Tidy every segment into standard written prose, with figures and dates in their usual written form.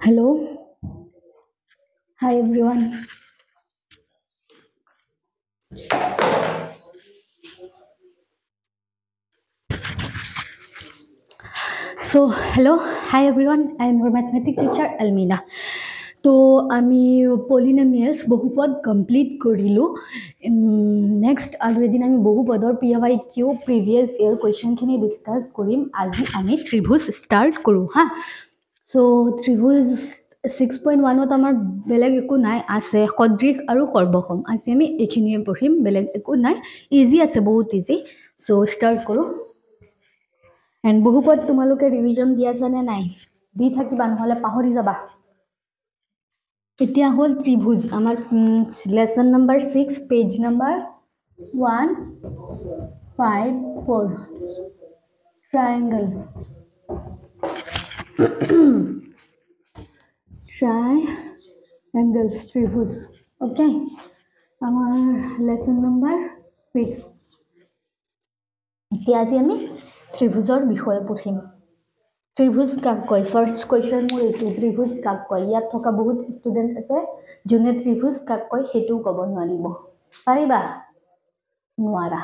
Hello. Hi everyone. So hello. Hi everyone. I am your mathematics teacher Almina. তো আমি পলিনমিয়েলছ বহুপদ complete কৰিলোঁ next আৰু এদিন আমি বহুপদৰ PYQ প্ৰিভিয়াছ ইয়েৰ কুৱেশ্যনখিনি ডিছকাছ কৰিম আজি আমি ত্ৰিভুজ ষ্টাৰ্ট কৰোঁ হা চ' ত্ৰিভুজ 6.1ত আমাৰ বেলেগ একো নাই আছে সদৃশ আৰু সৰ্বসম আজি আমি এইখিনিয়ে পঢ়িম বেলেগ একো নাই ইজি আছে বহুত ইজি চ' ষ্টাৰ্ট কৰোঁ এণ্ড বহুপদ তোমালোকে ৰিভিজন দি আছানে নাই দি থাকিবা নহ'লে পাহৰি যাবা এতিয়া হল ত্ৰিভুজ আমাৰ lesson number 6 page number 154 triangle triangles ত্ৰিভুজ ওকে আমাৰ লেসন নাম্বাৰ 6 এতিয়া আজি আমি ত্ৰিভুজৰ বিষয়ে পঢ়িম ত্ৰিভুজ কাক কয় ফাৰ্স্ট কোৱেশ্চন মোৰ এইটো ত্ৰিভুজ কাক কয় ইয়াত থকা বহুত ষ্টুডেন্ট আছে যোনে ত্ৰিভুজ কাক কয় হেতু ক'ব নোৱাৰিব পাৰিবা নোৱাৰা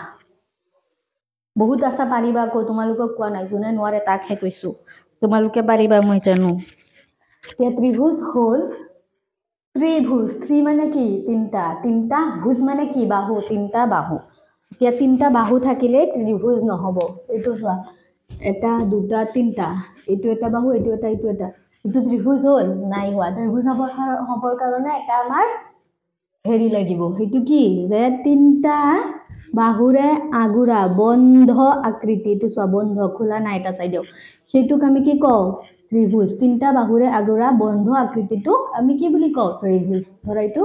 বহুত আশা পাৰিবা কো তোমালোকক কোৱা নাই যোনে নোৱাৰে তাকহে কৈছো তোমালোকে পাৰিবা মই জানো এতিয়া ত্ৰিভুজ হ'ল ত্ৰিভুজ ত্ৰি মানে কি তিনটা ভুজ মানে কি বাহু তিনটা বাহু এতিয়া তিনটা বাহু থাকিলে ত্ৰিভুজ নহব এইটো চোৱা এটা দুটা তিনটা এইটো এটা বাহু এইটো এটা এইটো ত্ৰিভুজ হ'ল নাই হোৱা ত্ৰিভুজ হবৰ কাৰণে এটা আমাৰ হেৰি লাগিব সেইটো কি যে তিনটা বাহুৰে আগুৰা বন্ধ আকৃতি এইটো চোৱা বন্ধ খোলা নাই এটা চাইডেও সেইটোক আমি কি কওঁ ত্ৰিভুজ তিনটা বাহুৰে আগুৰা বন্ধ আকৃতিটো আমি কি বুলি কওঁ ত্ৰিভুজ ধৰা এইটো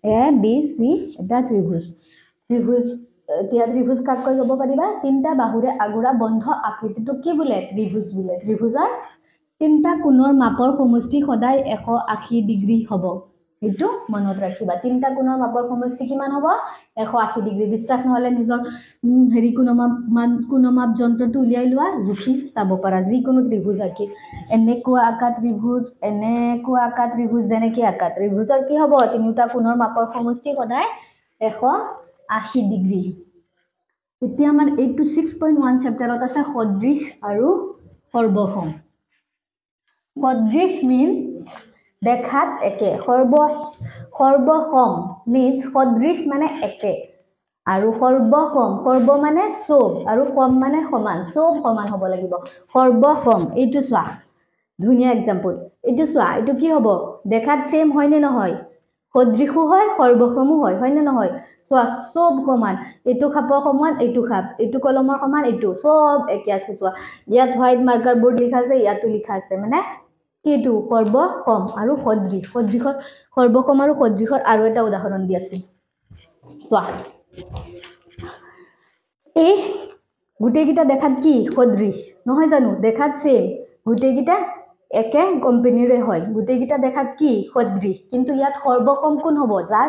এ বি সি এটা ত্ৰিভুজ এতিয়া ত্ৰিভুজ কাক কৈ ক'ব পাৰিবা তিনটা বাহুৰে আগুৰা বন্ধ আকৃতিটো কি বোলে ত্ৰিভুজ বোলে ত্ৰিভুজৰ তিনটা কোণৰ মাপৰ সমষ্টি সদায় 180 ডিগ্ৰী হ'ব এইটো মনত ৰাখিবা তিনটা কোণৰ মাপৰ সমষ্টি কিমান হ'ব 180 ডিগ্ৰী বিশ্বাস নহলে নিজৰ হেৰি কোণমাপ যন্ত্ৰটো উলিয়াই লোৱা জুখি চাব পাৰা যিকোনো ত্ৰিভুজ আকি এনেকুৱা আকা ত্ৰিভুজ যেনেকৈ আকা ত্ৰিভুজৰ কি হ'ব তিনিটা কোণৰ মাপৰ সমষ্টি সদায় 180 ডিগ্ৰী এতিয়া আমাৰ 6.1 চেপ্টাৰত আছে সদৃশ আৰু সৰ্বসম সদৃশ means দেখাত একে সৰ্বসম means সদৃশ মানে একে আৰু সৰ্ব মানে সব আৰু সম মানে সমান সব সমান হ'ব লাগিব সৰ্বসম এইটো চোৱা ধুনীয়া এক্সাম্পল এইটো চোৱা এইটো কি হ'ব দেখাত সেম হয় নে নহয় সদৃশো হয় সৰ্বসমো হয় নে নহয় চোৱা সব সমান এইটো খাপৰ সমান এইটো খাপ এইটো কলমৰ সমান এইটো সব একে আছে চোৱা ইয়াত হোৱাইট মাৰ্কাৰ বোৰ্ড লিখা আছে ইয়াতো লিখা আছে মানে কিটো সৰ্বসম আৰু সদৃশৰ সৰ্বসম আৰু সদৃশৰ আৰু এটা উদাহৰণ দি আছে চোৱা এই গুটেকিটা দেখাত কি সদৃশ নহয় জানো দেখাত সেম গুটেকিটা একে কোম্পানীৰে হয় গুটেকিটা দেখাত কি সদৃশ কিন্তু ইয়াত সৰ্বসম কোন হ'ব যাৰ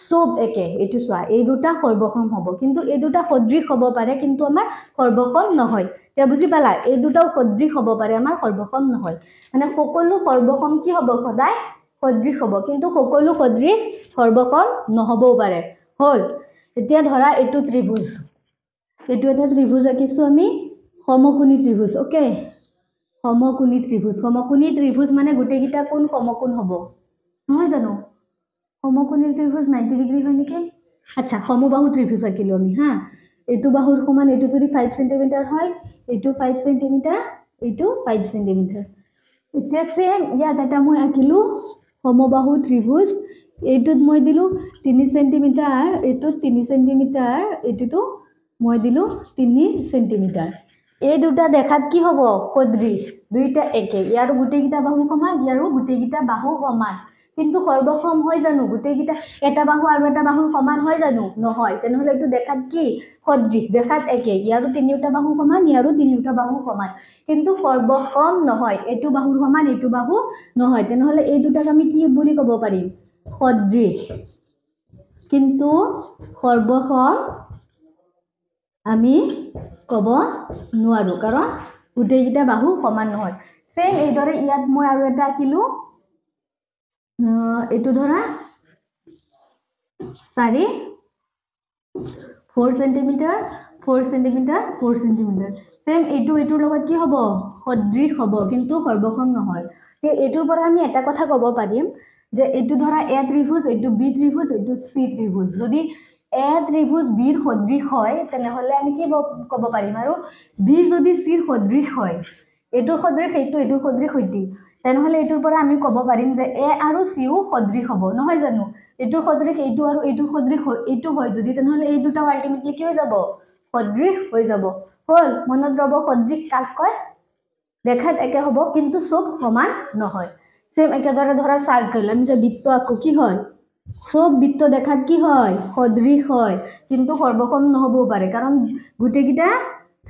সব একে এইটো চোৱা এই দুটা সৰ্বসম হ'ব কিন্তু এই দুটা সদৃশ হ'ব পাৰে কিন্তু আমাৰ সৰ্বসম নহয় তে বুজি পালা এই দুটাও সদৃশ হ'ব পাৰে আমাৰ সৰ্বসম নহয় মানে সকলো সৰ্বসম কি হ'ব সদায় সদৃশ হ'ব কিন্তু সকলো সদৃশ সৰ্বসম নহবও পাৰে হ'ল এতিয়া ধৰা এইটো ত্ৰিভুজ এইটো এটা ত্ৰিভুজ আঁকিছো আমি সমকোণী ত্ৰিভুজ ওকে সমকোণী ত্ৰিভুজ মানে গুটেকিটা কোণ সমকোণ হ'ব নহয় জানো সমকোণী ত্ৰিভুজ 90 ডিগ্ৰী হয় নেকি আচ্ছা সমবাহু ত্ৰিভুজ আঁকিলো আমি হা এইটো বাহুৰ সমান এইটো যদি 5 সেন্টিমিটাৰ হয় এইটো 5 সেন্টিমিটাৰ এইটো 5 সেন্টিমিটাৰ এতিয়া সেম ইয়াত এটা মই আঁকিলো সমবাহু ত্ৰিভুজ এইটোত মই দিলো 3 সেন্টিমিটাৰ এইটো 3 সেন্টিমিটাৰ এইটো মই দিলো 3 সেন্টিমিটাৰ এই দুটা দেখাত কি হ'ব সদৃশ দুইটা একে ইয়াৰ গুটেকিটা বাহু সমান ইয়াৰো গুটেকিটা বাহু সমান কিন্তু সৰ্বসম হয় জানো গুটেকিটা এটা বাহু আৰু এটা বাহু সমান হয় জানো নহয় তেনেহলে এইটো দেখাত কি সদৃশ দেখাত একে ইয়াৰো তিনিটা বাহু সমান ইয়াৰো তিনিটা বাহু সমান কিন্তু সৰ্বসম নহয় এইটো বাহুৰ সমান এইটো বাহু নহয় তেনেহলে এই দুটাক আমি কি বুলি ক'ব পাৰিম সদৃশ কিন্তু সৰ্বসম আমি ক'ব নোৱাৰো কাৰণ গুটেকিটা বাহু সমান নহয় सेम এইদৰে ইয়াত মই আৰু এটা আঁকিলো এইটো ধৰা 4 সেন্টিমিটাৰ 4 সেন্টিমিটাৰ 4 সেন্টিমিটাৰ সেম এইটোৰ লগত কি হ'ব সদৃশ হ'ব কিন্তু সৰ্বসম নহয় তে এইটোৰ পৰা আমি এটা কথা ক'ব পাৰিম যে এইটো ধৰা এ ত্ৰিভুজ এইটো বি ত্ৰিভুজ এইটো সি ত্ৰিভুজ যদি এ ত্ৰিভুজ বি ৰ সদৃশ হয় তেনেহলে আমি কি ক'ব পাৰিম আৰু বি যদি সি ৰ সদৃশ হয় এইটোৰ সদৃশ এইটোৰ সদৃশ হৈতি তেনেহলে এইটোৰ পৰা আমি ক'ব পাৰিম যে এ আৰু সি ও সদৃশ হ'ব নহয় জানো এইটোৰ সদৃশ এইটো আৰু এইটোৰ সদৃশ এইটো হয় যদি তেনেহলে এই দুটা আলটিমেটলি কি হৈ যাব সদৃশ হৈ যাব হল মনত ৰব সদৃশ কাক কয় দেখাত একে হ'ব কিন্তু সব সমান নহয় সেম একেদৰে ধৰা সাৰ্কেল আমি যে বৃত্ত আকো কি হয় সব বৃত্ত দেখাত কি হয় সদৃশ হয় কিন্তু সৰ্বসম নহবও পাৰে কাৰণ গুটেকিটা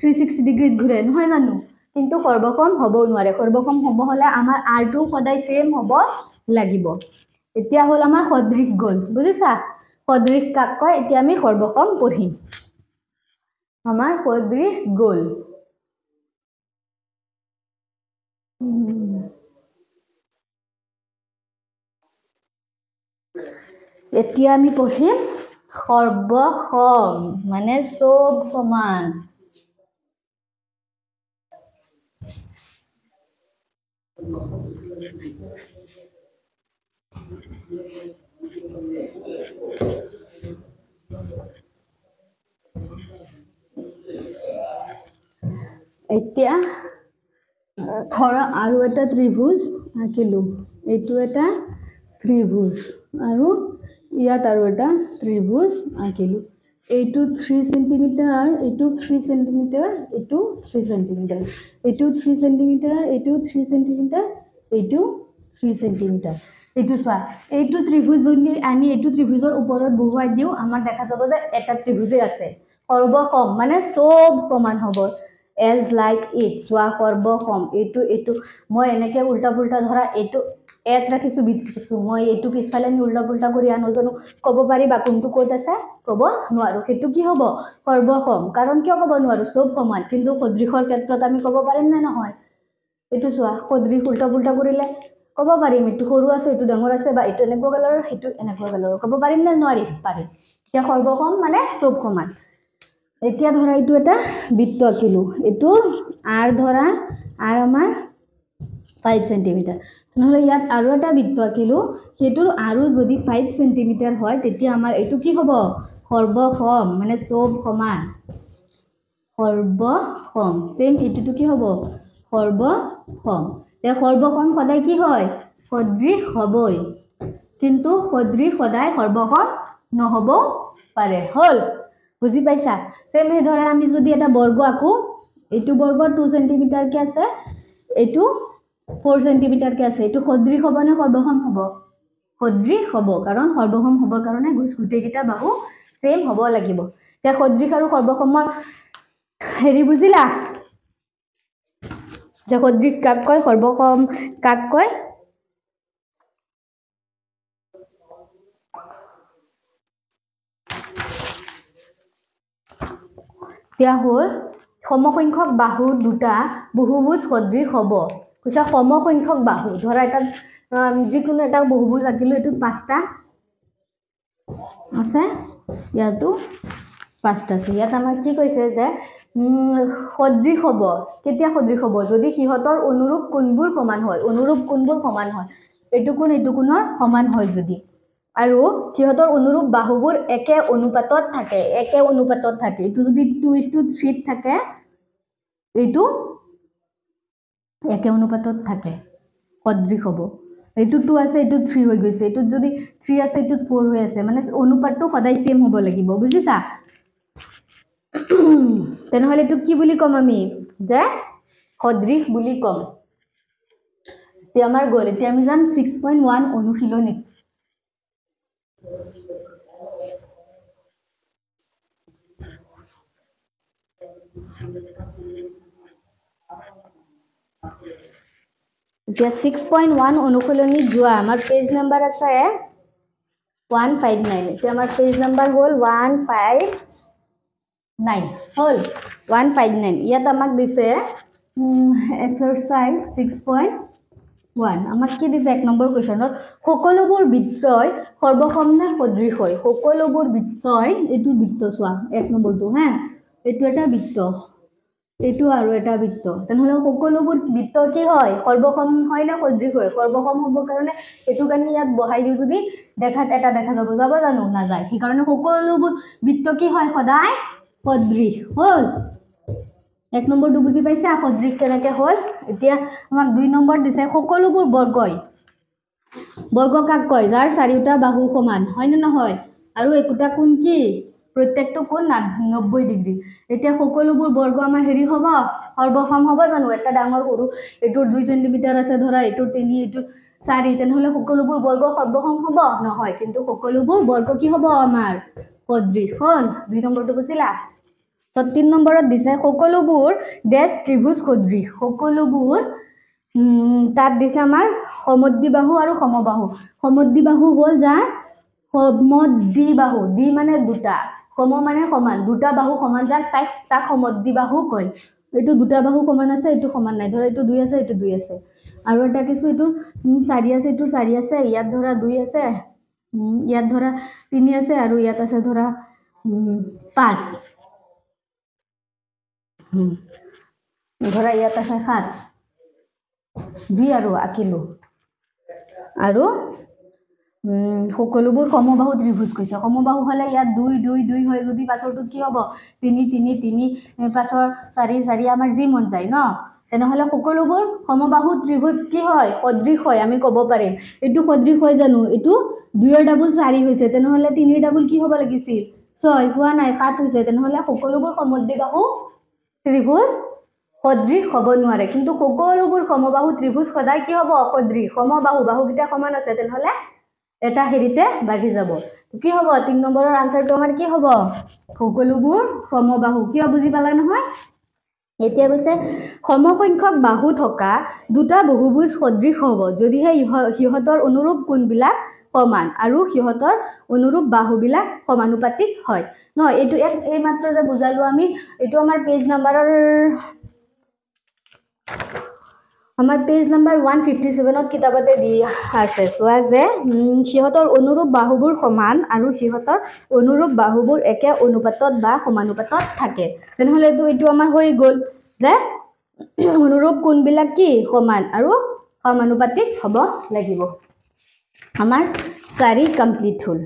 360 ডিগ্ৰীত ঘূৰে নহয় জানো কিন্তু সৰ্বসম হ'বও নোৱাৰে সৰ্বসম হ'ব হলে আমাৰ r2 সদায় সেম হ'ব লাগিব এতিয়া হল আমাৰ সদৃশ গল বুজিছা সদৃশ কাক কয় এতিয়া আমি সৰ্বসম পঢ়িম আমাৰ সদৃশ গল এতিয়া আমি পঢ়িম সৰ্বসম মানে সব সমান এতিয়া ধৰা আৰু এটা ত্ৰিভুজ আঁকিলো এইটো এটা ত্ৰিভুজ আৰু ইয়াত আৰু এটা ত্ৰিভুজ আঁকিলো এইটো 3 সেন্টিমিটাৰ এইটো 3 সেন্টিমিটাৰ এইটো 3 সেন্টিমিটাৰ এইটো 3 সেন্টিমিটাৰ এইটো 3 সেন্টিমিটাৰ এইটো 3 সেন্টিমিটাৰ এইটো চোৱা এইটো ত্ৰিভুজ যদি আমি এইটো ত্ৰিভুজৰ ওপৰত বহুৱাই দিও আমাৰ দেখা যাব যে এটা ত্ৰিভুজে আছে সৰ্বসম মানে সব সমান হ'ব as like it চোৱা সৰ্বসম এইটো মই এনেকে উল্টা পুল্টা ধৰা এইটো এত ৰাখিছো বিত ৰাখিছো মই এইটো পিছফালে নি উল্টা পুল্টা কৰি আনো জানো ক'ব পাৰিবা কোনটো ক'ত আছে ক'ব নোৱাৰো সেইটো কি হ'ব সৰ্বসম কাৰণ কিয় ক'ব নোৱাৰো সব সমান কিন্তু সদৃশৰ ক্ষেত্ৰত আমি ক'ব পাৰিম না নহয় এইটো চোৱা সদৃশ উল্টা পুল্টা কৰিলে ক'ব পাৰিম এইটো সৰু আছে এইটো ডাঙৰ আছে বা এইটো এনেকুৱা কালাৰৰ সেইটো এনেকুৱা কালাৰৰ ক'ব পাৰিম না নোৱাৰি পাৰিম এতিয়া সৰ্বসম মানে সব সমান এতিয়া ধৰা এইটো এটা বৃত্ত আঁকিলো এইটো r ধৰা r আমাৰ 5 সেন্টিমিটাৰ নহলে ইয়াত আৰু এটা বৃত্ত আঁকিলো হেতুৰ আৰু যদি 5 সেন্টিমিটাৰ হয় তেতিয়া আমাৰ এইটো কি হ'ব সৰ্বসম মানে সব সমান সৰ্বসম সেম এইটো কি হ'ব সৰ্বসম তে সৰ্বসম সদায় কি হয় সদৃশ হ'বই কিন্তু সদৃশ সদায় সৰ্বসম নহ'ব পাৰে হল বুজি পাইছা সেম হে ধৰা আমি যদি এটা বৰ্গ আকো এইটো বৰ্গ 2 সেন্টিমিটাৰ কে আছে এইটো 4 সেন্টিমিটাৰ কে আছে এইটো সদৃশ হ'ব নে সৰ্বসম হ'ব সদৃশ হ'ব কাৰণ সৰ্বসম হ'বৰ কাৰণে গুটেকিটা বাহু সেম হ'ব লাগিব তে সদৃশ আৰু সৰ্বসমৰ হেৰি বুজিলা যে সদৃশ কাক কয় সৰ্বসম কাক কয় এতিয়া হ'ল সমসংখ্যক বাহু দুটা বহুভুজ সদৃশ হ'ব কৈছে সমসংখ্যক বাহু ধৰা এটা যিকোনো এটা বহুভুজ আঁকিলো এটো পাঁচটা আছে ইয়াতো পাঁচটা আছে ইয়াত আমাক কি কৈছে যে সদৃশ হ'ব কেতিয়া সদৃশ হ'ব যদি সিহঁতৰ অনুৰূপ কোণবোৰ সমান হয় এইটো কোণৰ সমান হয় যদি আৰু সিহঁতৰ অনুৰূপ বাহুবোৰ একে অনুপাতত থাকে এইটো যদি 2:3 থাকে এইটো একে অনুপাতত থাকে সদৃশ হ'ব এইটো 2 আছে এইটো 3 হৈ গৈছে এইটো যদি 3 আছে এইটো 4 হৈ আছে মানে অনুপাতটো সদায় সেম হ'ব লাগিব বুজিছা তেনেহলে এইটো কি বুলি কম আমি যে সদৃশ বুলি কম তে আমাৰ গ'ল এতিয়া আমি যাম 6.1 অনুশীলনী এতিয়া 6.1 অনুশীলনী যোৱা আমাৰ পেজ নাম্বাৰ আছে 159 এতিয়া আমাৰ পেজ নাম্বাৰ হ'ল 159 হ'ল 159 ইয়াত আমাক দিছে এক্সাৰচাইজ 6.1 আমাক কি দিছে 1 নম্বৰ কুৱেশ্যনত সকলোবোৰ বৃত্তই সৰ্বসম নে সদৃশ হয় সকলোবোৰ বৃত্তই এইটো বৃত্ত চোৱা 1 নম্বৰটো হা এইটো এটা বৃত্ত এইটো আৰু এটা বৃত্ত তেনেহলে সকলোবোৰ বৃত্ত কি হয় সৰ্বসম হয় না সদৃশ হয় সৰ্বসম হ'ব কাৰণে এটো কাৰণে ইয়াত বহাই দিও যদি দেখাত এটা দেখা যাব জানো না যায় সেই কাৰণে সকলোবোৰ বৃত্ত কি হয় সদায় সদৃশ হল 1 নম্বৰটো বুজি পাইছা সদৃশ কেনেকৈ হল এতিয়া আমাক 2 নম্বৰ দিছে সকলোবোৰ বৰ্গই বৰ্গ কাক কয় যাৰ চাৰিটা বাহু সমান হয় না নহয় আৰু একোটা কোণ কি প্ৰত্যেকটো কোণ 90 ডিগ্ৰী এতিয়া সকলোবোৰ বৰ্গ আমাৰ হেৰি হ'ব সৰ্বসম হ'ব জানো এটা ডাঙৰ সৰু এটোৰ 2 সেন্টিমিটাৰ আছে ধৰা এটোৰ 3 এটোৰ 4 তেনেহলে সকলোবোৰ বৰ্গ সৰ্বসম হ'ব নহয় কিন্তু সকলোবোৰ বৰ্গ কি হ'ব আমাৰ সদৃশ হল 2 নম্বৰটো বুজিলা 3 নম্বৰত দিছে সকলোবোৰ ডেশ ত্ৰিভুজ সদৃশ সকলোবোৰ তাত দিছে আমাৰ সমদ্বিবাহু আৰু সমদ্বিবাহু হল যাৰ সমদ্বিবাহু দি মানে দুটা সম মানে সমান দুটা বাহু সমান যাক তাক সমদ্বিবাহু কয় এইটো দুটা বাহু সমান আছে এইটো সমান নাই ধৰা এইটো 2 আছে এইটো 2 আছে আৰু এটা কিছু এইটো 4 আছে এইটো 4 আছে ইয়াত ধৰা 2 আছে ইয়াত ধৰা 3 আছে আৰু ইয়াত আছে ধৰা 5 ধৰা ইয়াত আছে 7 জি আৰু আকিলো আৰু সকলোবোৰ সমবাহু ত্ৰিভুজ কৈছে সমবাহু হলে ইয়াত 2 2 2 হয় যদি পাছৰটো কি হ'ব 3 3 3 পাছৰ 4 4 আমাৰ যি মন যায় ন তেনেহলে সকলোবোৰ সমবাহু ত্ৰিভুজ কি হয় সদৃশ হয় আমি ক'ব পাৰিম এটো সদৃশ হয় জানো এটো 2 ৰ ডাবল 4 হৈছে তেনেহলে 3 ৰ ডাবল কি হ'ব লাগিছিল 6 হোৱা নাই 7 হৈছে তেনেহলে সকলোবোৰ সমদ্বিবাহু ত্ৰিভুজ সদৃশ হ'ব নোৱাৰে কিন্তু সকলোবোৰ সমবাহু ত্ৰিভুজ সদায় কি হ'ব সদৃশ সমবাহু বাহুকিটা সমান আছে তেনেহলে এটা হেৰিতে বাঢ়ি যাব কি হ'ব 3 নম্বৰৰ আনসাৰটো আমাৰ কি হ'ব সকলোবোৰ সমবাহু কি বুজি পালা নহয় এতিয়া কৈছে সমসংখ্যক বাহু থকা দুটা বহুভুজ সদৃশ হ'ব যদিহে হিহতৰ অনুৰূপ কোণবিলাক সমান আৰু হিহতৰ অনুৰূপ বাহুবিলাক সমানুপাতিক হয় ন এইটো এই মাত্ৰ যে বুজালো আমি এইটো আমাৰ পেজ নাম্বাৰৰ আমাৰ পেজ নাম্বাৰ 157 ত কিতাপতে দি আছে সোৱা যে হিহতৰ অনুৰূপ বাহুবোৰ সমান আৰু হিহতৰ অনুৰূপ বাহুবোৰ একে অনুপাতত বা সমানুপাতত থাকে তেনেহলে এইটো আমাৰ হৈ গল যে অনুৰূপ কোণবিলাক কি সমান আৰু সমানুপাতিক হ'ব লাগিব আমাৰ 4 কমপ্লিট হল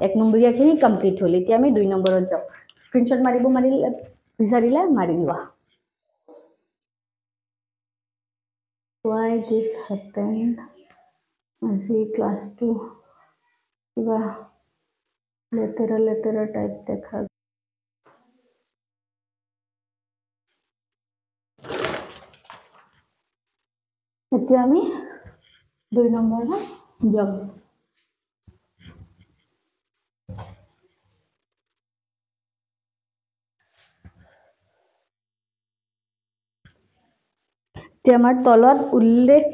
1 নম্বৰীয়াখিনি কমপ্লিট হল এতিয়া আমি 2 নম্বৰত যাও স্ক্ৰিনশ্বট মাৰিলে বিচাৰিলে মাৰি লোৱা why this happened আজি ক্লাসটো কিবা লেতেৰা টাইপ দেখা এতিয়া আমি 2 নম্বৰত যাম আমাৰ তলত উল্লেখ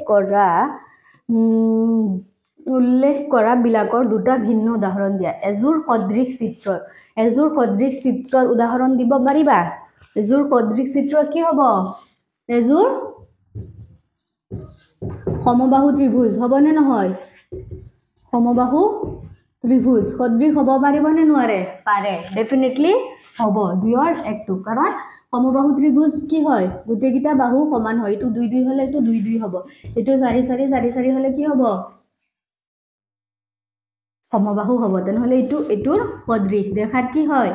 কৰা বিলাকৰ দুটা ভিন্ন উদাহৰণ দিয়া এজোৰ সদৃশ চিত্ৰৰ উদাহৰণ দিব পাৰিবা এজোৰ সদৃশ চিত্ৰ কি হ'ব এজোৰ সমবাহু ত্ৰিভুজ হ'বনে নহয় সমবাহু ত্ৰিভুজ সদৃশ হ'ব পাৰিবনে নোৱাৰে পাৰে ডেফিনেটলি হ'ব দুইৰ একটো কাৰণ সমবাহু ত্ৰিভুজ কি হয় গোটেইকিটা বাহু সমান হয় এটো 2 2 হলে এটো 2 2 হ'ব এটো 4 4 4 4 হলে কি হ'ব সমবাহু হ'ব তেনেহলে এটোৰ সদৃশ দেখাত কি হয়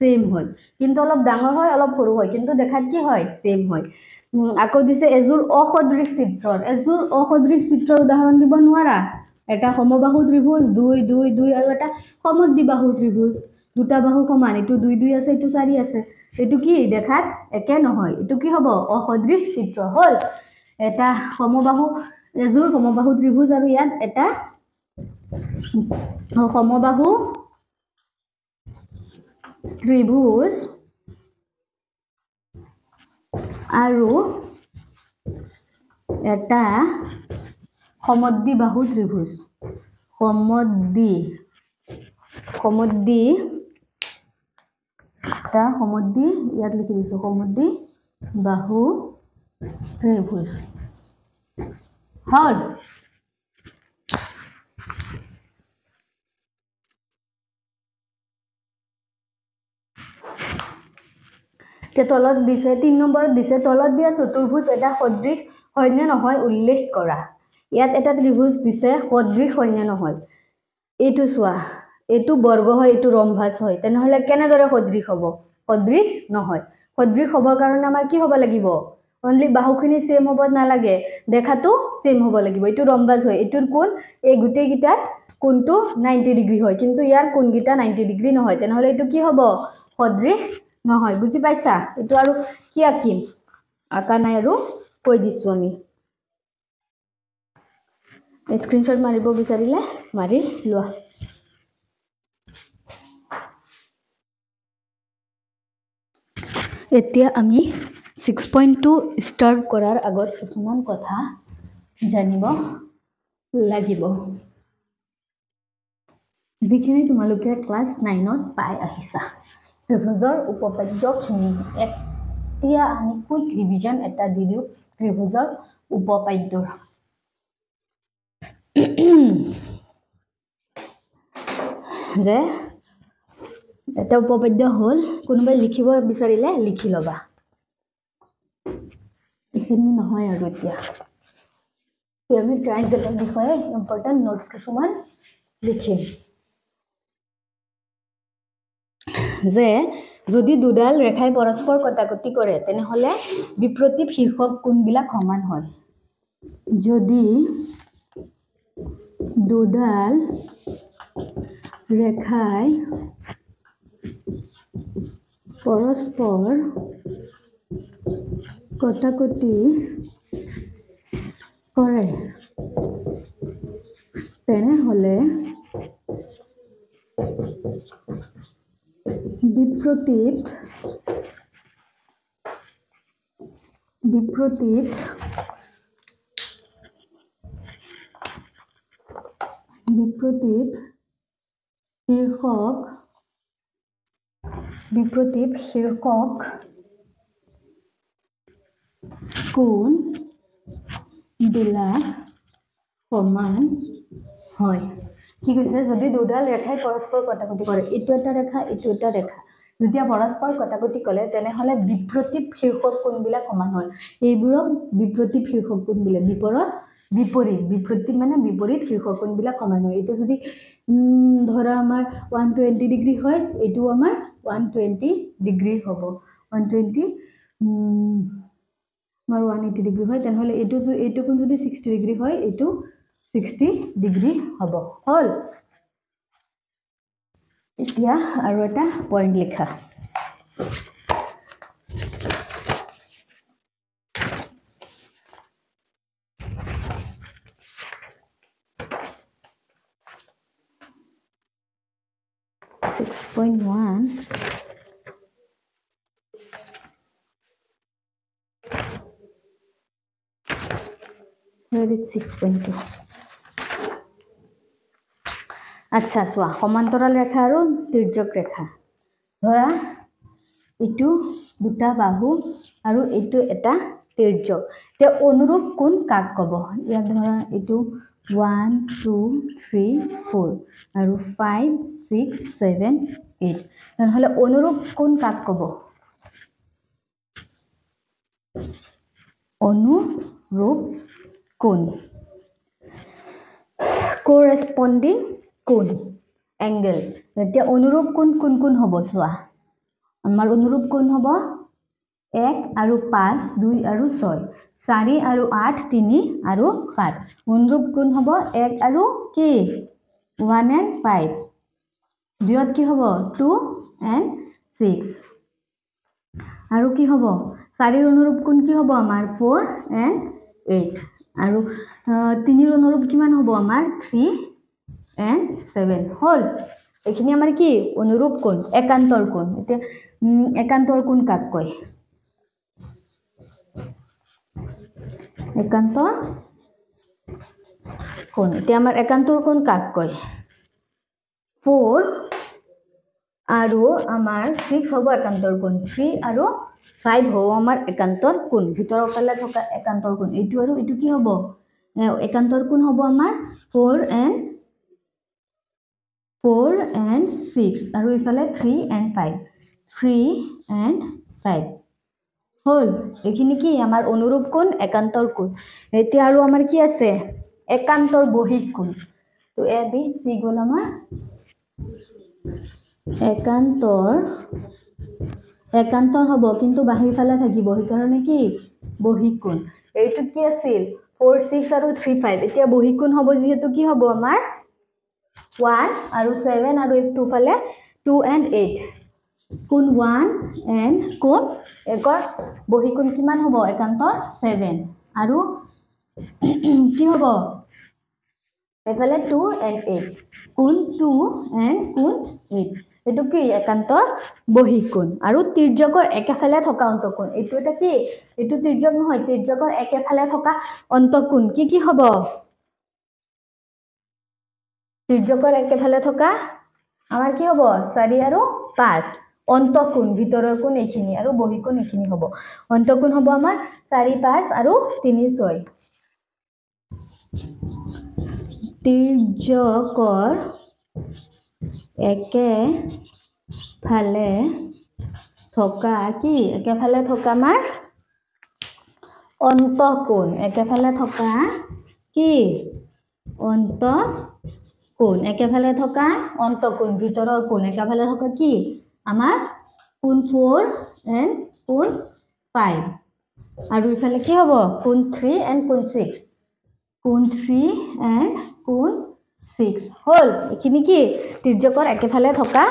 সেম হয় কিন্তু অলপ ডাঙৰ হয় অলপ সৰু হয় কিন্তু দেখাত কি হয় সেম হয় আকৌ দিছে এজোৰ অসদৃশ চিত্ৰৰ উদাহৰণ দিব নোৱাৰা এটা সমবাহু ত্ৰিভুজ 2 2 2 আৰু এটা সমদ্বিবাহু ত্ৰিভুজ দুটা বাহু সমান এটো 2 2 আছে এটো 4 আছে এটো কি দেখাত একে নহয় এটো কি হ'ব অসদৃশ চিত্ৰ হল এটা সমবাহু এজোৰ সমবাহু ত্ৰিভুজ আৰু ইয়াত এটা সমবাহু ত্ৰিভুজ আৰু এটা সমদ্বিবাহু ত্ৰিভুজ সমদ্বি ইয়াত লিখি দিছো সমদ্বিবাহু ত্ৰিভুজ হল তে তলত দিছে 3 নম্বৰত দিছে তলত দিয়া চতুৰ্ভুজ এটা সদৃশ হয়নে নহয় উল্লেখ কৰা ইয়াত এটা ত্ৰিভুজ দিছে সদৃশ হয়নে নহয় এইটো চোৱা এইটো বৰ্গ হয় এইটো ৰম্ভাস হয় তেনেহলে কেনেদৰে সদৃশ হ'ব সদৃশ নহয় সদৃশ হবৰ কাৰণে আমাৰ কি হ'ব লাগিব অনলি বাহুখিনি সেম হ'ব নালাগে দেখাটো সেম হ'ব লাগিব এইটো ৰম্ভাস হয় এইটোৰ কোণ এই গুটেই গিটাত কোণটো 90 ডিগ্ৰী হয় কিন্তু ইয়াৰ কোণ গিটা 90 ডিগ্ৰী নহয় তেনেহলে এইটো কি হ'ব সদৃশ নহয় বুজি পাইছা এইটো আৰু কি আকিম আকা নাই আৰু কৈ দিছো আমি স্ক্ৰিনশ্বট মাৰিব বিচাৰিলে মাৰি লোৱা এতিয়া আমি 6.2 স্টাৰ্ট কৰাৰ আগত কিছুমান কথা জানিব লাগিব যিখিনি তোমালোকে ক্লাস 9ত পাই আহিছা ত্ৰিভুজৰ উপপাদ্যখিনি এতিয়া আমি কুইক ৰিভিজন এটা দি দিও ত্ৰিভুজৰ উপপাদ্যৰ যে এটা উপপাদ্য হল কোনোবাই লিখিব বিচাৰিলে লিখি লবা এখিনি নহয় আৰু এতিয়া আমি ট্ৰায়াঙ্গলৰ বিষয়ে ইম্পৰ্টেন্ট নোটস কিছুমান লিখিম যে যদি দুডাল ৰেখাই পৰস্পৰ কটাকটি কৰে তেনেহলে বিপ্ৰতীপ শীৰ্ষক কোণবিলাক সমান হয় যদি দুডাল ৰেখাই পৰস্পৰ কটাকটি কৰে তেনেহলে বিপ্ৰতীপ শীৰ্ষক কোণ বিলাক সমান হয় কি কৈছে যদি দুডাল ৰেখাই পৰস্পৰ কটাকটি কৰে এইটো এটা ৰেখা যেতিয়া পৰস্পৰ কটাকটি কৰে তেনেহলে বিপ্ৰতীপ শীৰ্ষক কোণবিলাক সমান হয় এইবোৰক বিপ্ৰতীপ শীৰ্ষক কোণ বোলে বিপৰীত মানে বিপৰীত শীৰ্ষক কোণবিলাক সমান হয় এইটো যদি ধৰা আমাৰ 120 ডিগ্ৰী হয় এইটো আমাৰ 120 ডিগ্ৰী হ'ব 120 আমাৰ 180 ডিগ্ৰী হয় তেনেহলে এইটো কোণ যদি 60 ডিগ্ৰী হয় এইটো 60 ডিগ্ৰী হ'ব হল এতিয়া আৰু এটা পইণ্ট লিখা Where is 6.2? আচ্ছা চোৱা সমান্তৰাল ৰেখা আৰু তিৰ্যক ৰেখা ধৰা এইটো দুটা বাহু আৰু এইটো এটা তিৰ্যক তে অনুৰূপ কোণ কাক ক'ব ইয়াত ধৰা এইটো 1 2 3 4 আৰু 5 6 7 8 নহলে অনুৰূপ কোণ কাক ক'ব অনুৰূপ কোণ corresponding কোণ angle এতিয়া অনুৰূপ কোণ কোন হ'ব চোৱা আমাৰ অনুৰূপ কোণ হ'ব 1 আৰু 5 2 আৰু 6 4 আৰু 8 3 আৰু 7 অনুৰূপ কোণ হ'ব 1 আৰু কি 1 and 5 দুইত কি হ'ব 2 and 6 আৰু কি হ'ব 4 অনুৰূপ কোণ কি হ'ব আমাৰ 4 and 8 আৰু 3 অনুৰূপ কিমান হ'ব আমাৰ 3 and 7 হল এখিনি আমাৰ কি অনুৰূপ কোণ একান্তৰ কোণ এতিয়া একান্তৰ কোণ কাক কয় একান্তৰ কোণ এতিয়া আমাৰ একান্তৰ কোণ কাক কয় 4 আৰু আমাৰ 6 হ'ব একান্তৰ কোণ 3 আৰু 5 হ'ব আমাৰ একান্তৰ কোণ ভিতৰৰ ফালে থকা একান্তৰ কোণ এইটো আৰু এইটো কি হ'ব একান্তৰ কোণ হ'ব আমাৰ 4 and 6 আৰু ইফালে 3 and 5 হল এইখিনি কি আমাৰ অনুৰূপ কোণ একান্তৰ কোণ এতিয়া আৰু আমাৰ কি আছে একান্তৰ বহিক কোণ তো এ বি সি গ'ল আমাৰ একান্তৰ হ'ব কিন্তু বাহিৰ ফালে থাকিব সেইকাৰণে কি বহিক কোণ এইটো কি আছিল 4 6 আৰু 3 5 এতিয়া বহিক কোণ হ'ব যিহেতু কি হ'ব আমাৰ 1 আৰু 7 আৰু 2 ফালে 2 and 8 কোণ 1 and কোণ একৰ বহিক কোণ কিমান হ'ব একান্তৰ 7 আৰু কি হ'ব এফালে 2 and 8 কোণ 2 and কোণ 8 এটো কি একান্তৰ বহিক কোণ আৰু তিৰ্যকৰ একেফালে থকা অন্তঃকোণ এটো এটা কি এটো তিৰ্যক নহয় তিৰ্যকৰ একেফালে থকা অন্তঃকোণ কি হ'ব তিৰ্যকৰ একেফালে থকা আমাৰ কি হ'ব 4 আৰু 5 অন্তঃকোণ ভিতৰৰ কোণ এইখিনি আৰু বহিক কোণ এইখিনি হ'ব অন্তঃকোণ হ'ব আমাৰ 4 5 আৰু 3 6 তিৰ্যকৰ একেফালে থকা কি একেফালে থকা আমাৰ অন্তঃকোণ একেফালে থকা কি অন্তঃকোণ একেফালে থকা অন্তঃকোণ ভিতৰৰ কোণ একেফালে থকা কি আমাৰ কোণ 4 and কোণ 5 আৰু ইফালে কি হ'ব কোণ 3 and কোণ 6 কোণ 3 and কোণ 6 হল এইখিনি কি তিৰ্যকৰ একেফালে থকা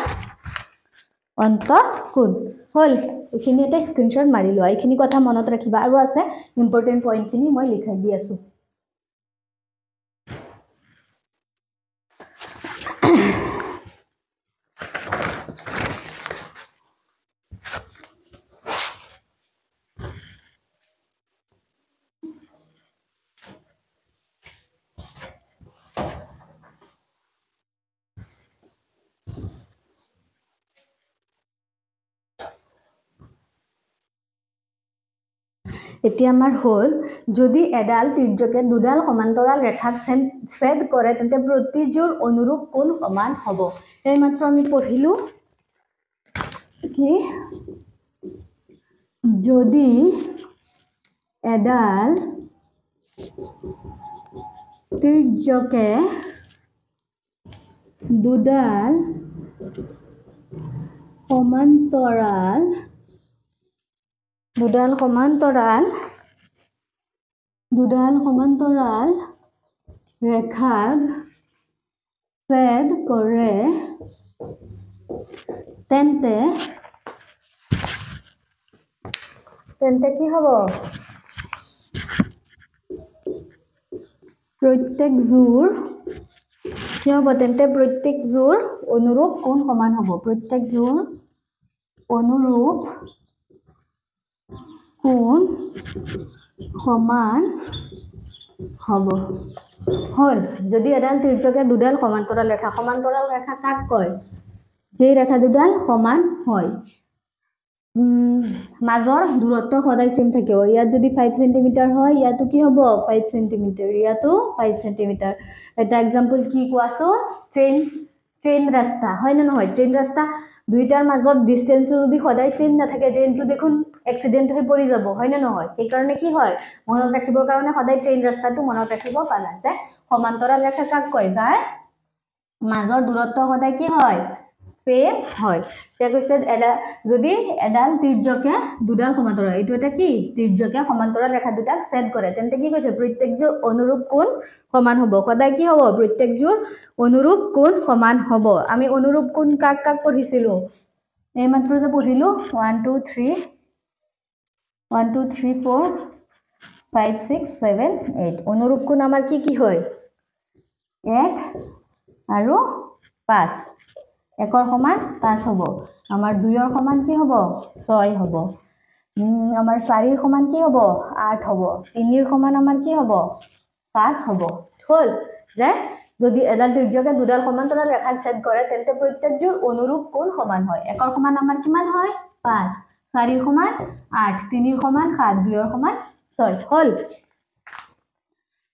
অন্তঃকোণ হল এইখিনি এটা স্ক্ৰিনশ্বট মাৰি লোৱা এইখিনি কথা মনত ৰাখিবা আৰু আছে ইম্পৰ্টেন্ট পইণ্টখিনি মই লিখাই দি আছো এতিয়া আমাৰ হল যদি এডাল তিৰ্যকে দুডাল সমান্তৰাল ৰেখাক ছেদ কৰে তেন্তে প্ৰতিযোৰ অনুৰূপ কোণ সমান হ'ব এই মাত্ৰ আমি পঢ়িলো কি যদি এডাল তিৰ্যকে দুডাল সমান্তৰাল ৰেখাক ছেদ কৰে তেন্তে কি হ'ব প্ৰত্যেকযোৰ কি হ'ব তেন্তে প্ৰত্যেকযোৰ অনুৰূপ কোণ সমান হ'ব প্ৰত্যেকযোৰ অনুৰূপ কোণ সমান হ'ব হল যদি এডাল তিৰ্যকে দুডাল সমান্তৰাল ৰেখা কাক কয় যে ৰেখা দুডাল সমান হয় মাজৰ দূৰত্ব সদায় সেম থাকিব ইয়াত যদি 5 সেন্টিমিটাৰ হয় ইয়াতো কি হ'ব 5 সেন্টিমিটাৰ ইয়াতো 5 সেন্টিমিটাৰ এটা एग्जांपल কি কোৱাছো ট্ৰেইন ৰাস্তা হয় না নহয় ট্ৰেইন ৰাস্তা দুইটাৰ মাজত ডিসটেন্স যদি সদায় সেম নাথাকে ট্ৰেইনটো দেখোন এক্সিডেন্ট হৈ পৰি যাব হয় না নহয় এই কাৰণে কি হয় মনত ৰাখিবৰ কাৰণে সদায় ট্ৰেইন ৰাস্তাটো মনত ৰাখিব পালা যে সমান্তৰাল ৰেখা কাক কয় যাৰ মাজৰ দূৰত্ব সদায় কি হয় সেম হয় তে কৈছে যদি এডাল তিৰ্যকে দুডাল সমান্তৰাল এইটো এটা কি তিৰ্যকে সমান্তৰাল ৰেখা দুটাক ছেদ কৰে তেন্তে কি কৈছে প্ৰত্যেকযোৰ অনুৰূপ কোণ সমান হ'ব সদায় কি হ'ব প্ৰত্যেকযোৰ অনুৰূপ কোণ সমান হ'ব আমি অনুৰূপ কোণ কাক পঢ়িছিলো এই মাত্ৰ যে পঢ়িলো 1 2 3 4 5 6 7 8 অনুৰূপ কোণ আমাৰ কি হয় 1 আৰু 5 একৰ সমান 5 হ'ব আমাৰ 2 ৰ সমান কি হ'ব 6 হ'ব আমাৰ 4 ৰ সমান কি হ'ব 8 হ'ব 3 ৰ সমান আমাৰ কি হ'ব 7 হ'ব হল যে যদি এডাল তিৰ্যকে দুডাল সমান্তৰাল ৰেখাক ছেদ কৰে তেন্তে প্ৰত্যেকযোৰ অনুৰূপ কোণ সমান হয় একৰ সমান আমাৰ কিমান হয় 5 4 সমান 8 3 সমান 7 2 সমান 6 হল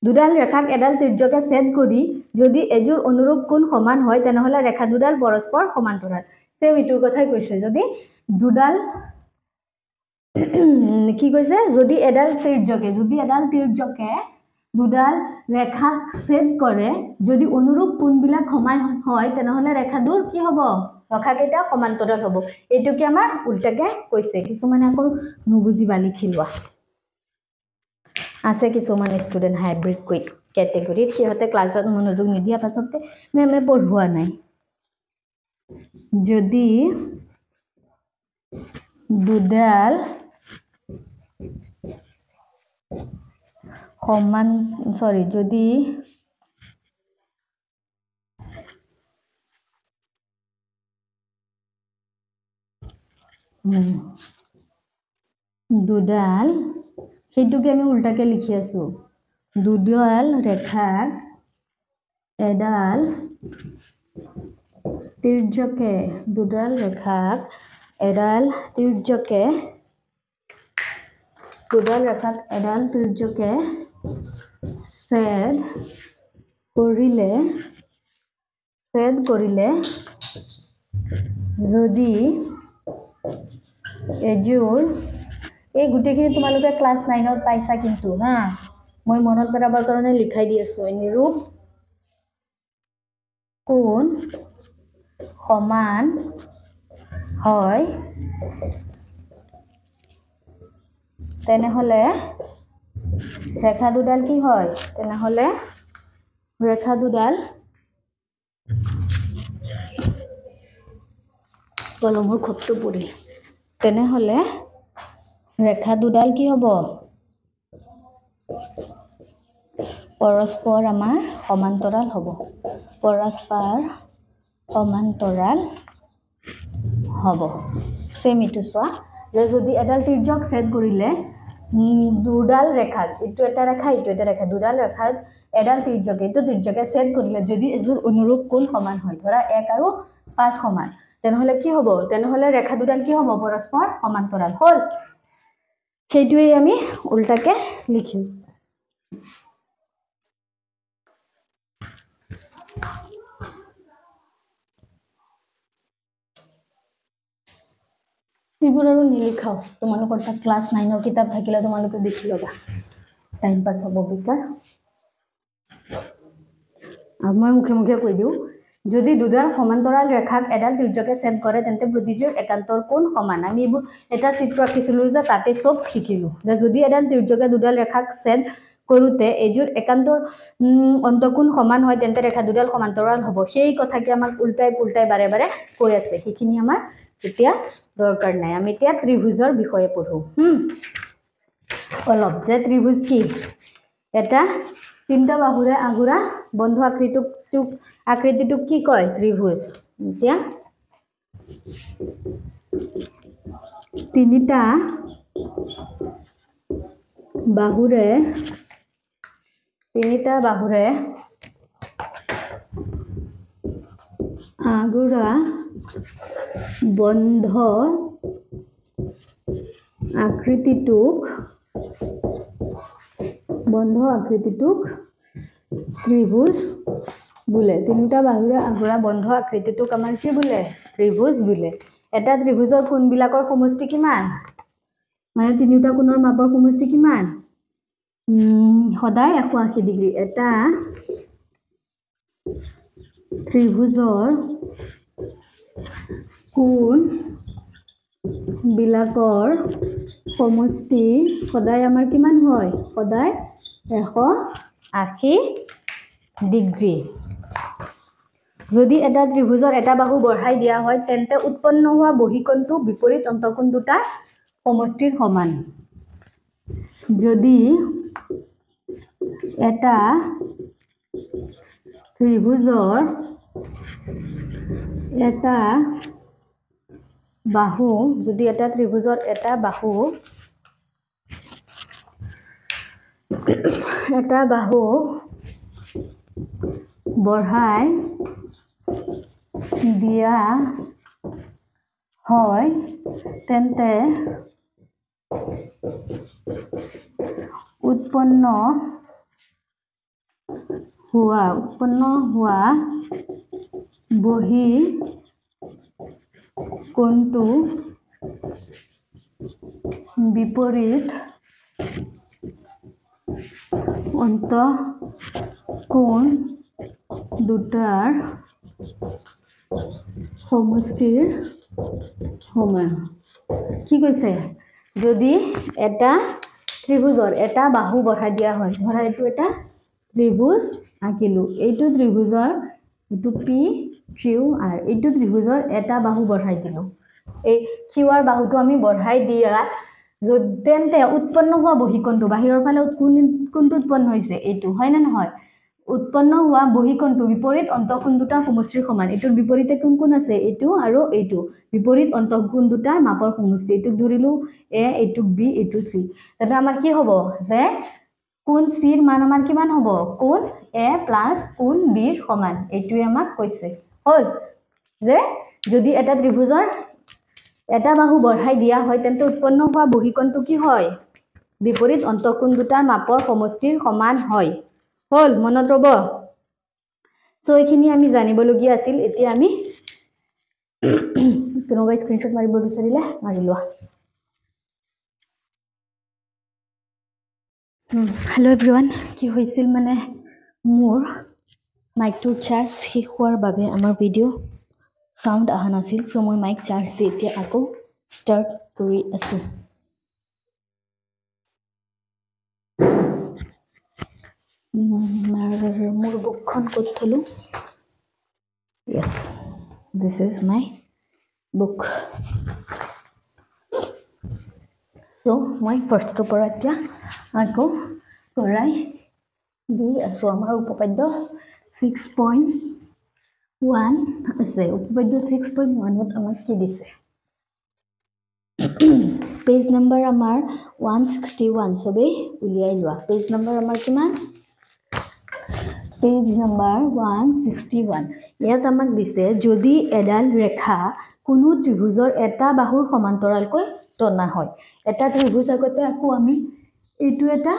দুডাল ৰেখাক এডাল ত্ৰিজ্যকে ছেদ কৰি যদি এজোৰ অনুৰূপ কোণ সমান হয় তেনেহলে ৰেখা দুডাল পৰস্পৰ সমান্তৰাল সেম ইটোৰ কথাই কৈছে যদি দুডাল কি কৈছে যদি এডাল ত্ৰিজ্যকে দুডাল ৰেখাক ছেদ কৰে যদি অনুৰূপ কোণবিলাক সমান হয় তেনেহলে ৰেখাটোৰ কি হ'ব ৰেখাকেইটা সমান্তৰাল হ'ব এইটোকে আমাৰ উল্টাকে কৈছে কিছুমানে আকৌ নুবুজিবা লিখি লোৱা আছে কিছুমান ষ্টুডেন্ট হাইব্ৰিড ক্যাটেগৰীৰ সিহঁতে ক্লাছত মনোযোগ নিদিয়া পাছতে মেমে পঢ়ুৱা নাই যদি দুডাল সমান যদি দুডাল সেইটোকে আমি উল্টাকে লিখি আছো দুডাল ৰেখাক এডাল ত্ৰিজ্যকে ছেদ কৰিলে যদি এজোৰ এই গুটেখিনি তোমালোকে ক্লাস 9 ত পাইছা কিন্তু হা মই মনত পেলাবৰ কাৰণে লিখাই দি আছো অনুৰূপ কোণ সমান হয় তেনেহলে ৰেখা দুডাল কি হয় তেনেহলে ৰেখা দুডাল কলমৰ খপটো পৰিল তেনেহলে ৰেখা দুডাল কি হ'ব পৰস্পৰ আমাৰ সমান্তৰাল হ'ব সেম ইটো চোৱা যে যদি এডাল ত্ৰিজ্যক ছেদ কৰিলে দুডাল ৰেখাক ইটো এটা ৰেখা দুডাল ৰেখাক এডাল ত্ৰিজ্যকে ছেদ কৰিলে যদি এজোৰ অনুৰূপ কোণ সমান হয় ধৰা 1 আৰু 5 সমান তেনেহলে কি হ'ব তেনেহলে ৰেখা দুডাল কি হ'ব পৰস্পৰ সমান্তৰাল হল সেইটোৱে আমি উল্টাকে লিখিছো এইবোৰ আৰু নিলিখাও তোমালোকৰ তাত ক্লাস 9 ৰ কিতাপ থাকিলে তোমালোকে দেখি লবা টাইম পাস হ'ব বিকাৰ আৰু মই মুখে কৈ দিও যদি দুডাল সমান্তৰাল ৰেখাক এডাল ত্ৰিজ্যকে ছেদ কৰে তেন্তে প্ৰতিযোৰ একান্তৰ কোণ সমান আমি এইবোৰ এটা চিত্ৰ আঁকিছিলো যে তাতে সব শিকিলো যে যদি এডাল ত্ৰিজ্যকে দুডাল ৰেখাক ছেদ কৰোতে এজোৰ একান্তৰ অন্তকোণ সমান হয় তেন্তে ৰেখা দুডাল সমান্তৰাল হ'ব সেই কথাকে আমাক উল্টাই বাৰে কৈ আছে সেইখিনি আমাৰ এতিয়া দৰকাৰ নাই আমি এতিয়া ত্ৰিভুজৰ বিষয়ে পঢ়ো অলপ যে ত্ৰিভুজ কি এটা তিনটা বাহুৰে আগুৰা বন্ধ আকৃতিটোক কি কয় ত্ৰিভুজ এতিয়া তিনিটা বাহুৰে আগুৰা বন্ধ আকৃতিটোক ত্ৰিভুজ বোলে তিনিটা বাহুৰে আগুৰা বন্ধ আকৃতিটোক আমাৰ কি বোলে ত্ৰিভুজ বোলে এটা ত্ৰিভুজৰ কোণবিলাকৰ সমষ্টি কিমান মানে তিনিটা কোণৰ মাপৰ সমষ্টি কিমান সদায় 180 ডিগ্ৰী এটা ত্ৰিভুজৰ কোণ বিলাকৰ সমষ্টি সদায় আমাৰ কিমান হয় সদায় 180 ডিগ্ৰী যদি এটা ত্ৰিভুজৰ এটা বাহু বঢ়াই দিয়া হয় তেন্তে উৎপন্ন হোৱা বহিকোণটো বিপৰীত অন্তকোণ দুটা সমষ্টিৰ সমান যদি এটা ত্ৰিভুজৰ এটা বাহু বঢ়াই দিয়া হয় তেন্তে উৎপন্ন হোৱা বহি কোণটো বিপৰীত অন্তঃকোণ দুটাৰ সমষ্টিৰ সমান কি কৈছে যদি এটা ত্ৰিভুজৰ এটা বাহু বঢ়াই দিয়া হয় ধৰা এইটো এটা ত্ৰিভুজ আঁকিলো এইটো ত্ৰিভুজৰ এইটো পি কিউ আৰ এইটো ত্ৰিভুজৰ এটা বাহু বঢ়াই দিলো এই কিউ আৰ বাহুটো আমি বঢ়াই দিয়া তেন্তে উৎপন্ন হোৱা বহিকোণটো বাহিৰৰ ফালে কোনটো উৎপন্ন হৈছে এইটো হয় না নহয় উৎপন্ন হোৱা বহিকোণটো বিপৰীত অন্তঃকোণ দুটাৰ সমষ্টিৰ সমান এটোৰ বিপৰীতে কোন কোন আছে এইটো আৰু এইটো বিপৰীত অন্তঃকোণ দুটাৰ মাপৰ সমষ্টি এইটো ধৰিলো এ এইটো বি এইটো সি তেনে আমাৰ কি হ'ব যে কোণ সি ৰ মান আমাৰ কিমান হ'ব কোণ এ প্লাস কোণ বি ৰ সমান এইটোৱে আমাক কৈছে হল যে যদি এটা ত্ৰিভুজৰ এটা বাহু বঢ়াই দিয়া হয় তেন্তে উৎপন্ন হোৱা বহিকোণটো কি হয় বিপৰীত অন্তঃকোণ দুটাৰ মাপৰ সমষ্টিৰ সমান হয় হল মনত ৰব সো এইখিনি আমি জানিবলগীয়া আছিল এতিয়া আমি কোনোবাই স্ক্ৰিনশ্বট মাৰিব বিচাৰিলে মাৰি লোৱা হেল্ল' এভৰিৱান কি হৈছিল মানে মোৰ মাইকটোৰ চাৰ্জ শেষ হোৱাৰ বাবে আমাৰ ভিডিঅ' সাউন্ড আহা নাছিল সো মই মাইক চাৰ্জ দি এতিয়া আকৌ ষ্টাৰ্ট কৰি আছো মোৰ বুকখন ক'ত থলো yes this is my book so মই ফাৰ্ষ্টৰ পৰা এতিয়া আকৌ কৰাই দি আছো আমাৰ উপপাদ্য 6.1 আছে উপপাদ্য 6.1 ত আমাক কি দিছে পেজ নাম্বাৰ আমাৰ 161 সবে উলিয়াই লোৱা পেজ নাম্বাৰ আমাৰ কিমান পেজ নাম্বাৰ 161 ইয়াত আমাক দিছে যদি এডাল ৰেখা কোনো ত্ৰিভুজৰ এটা বাহুৰ সমান্তৰালকৈ টনা হয় এটা ত্ৰিভুজ আগতে আকো আমি এইটো এটা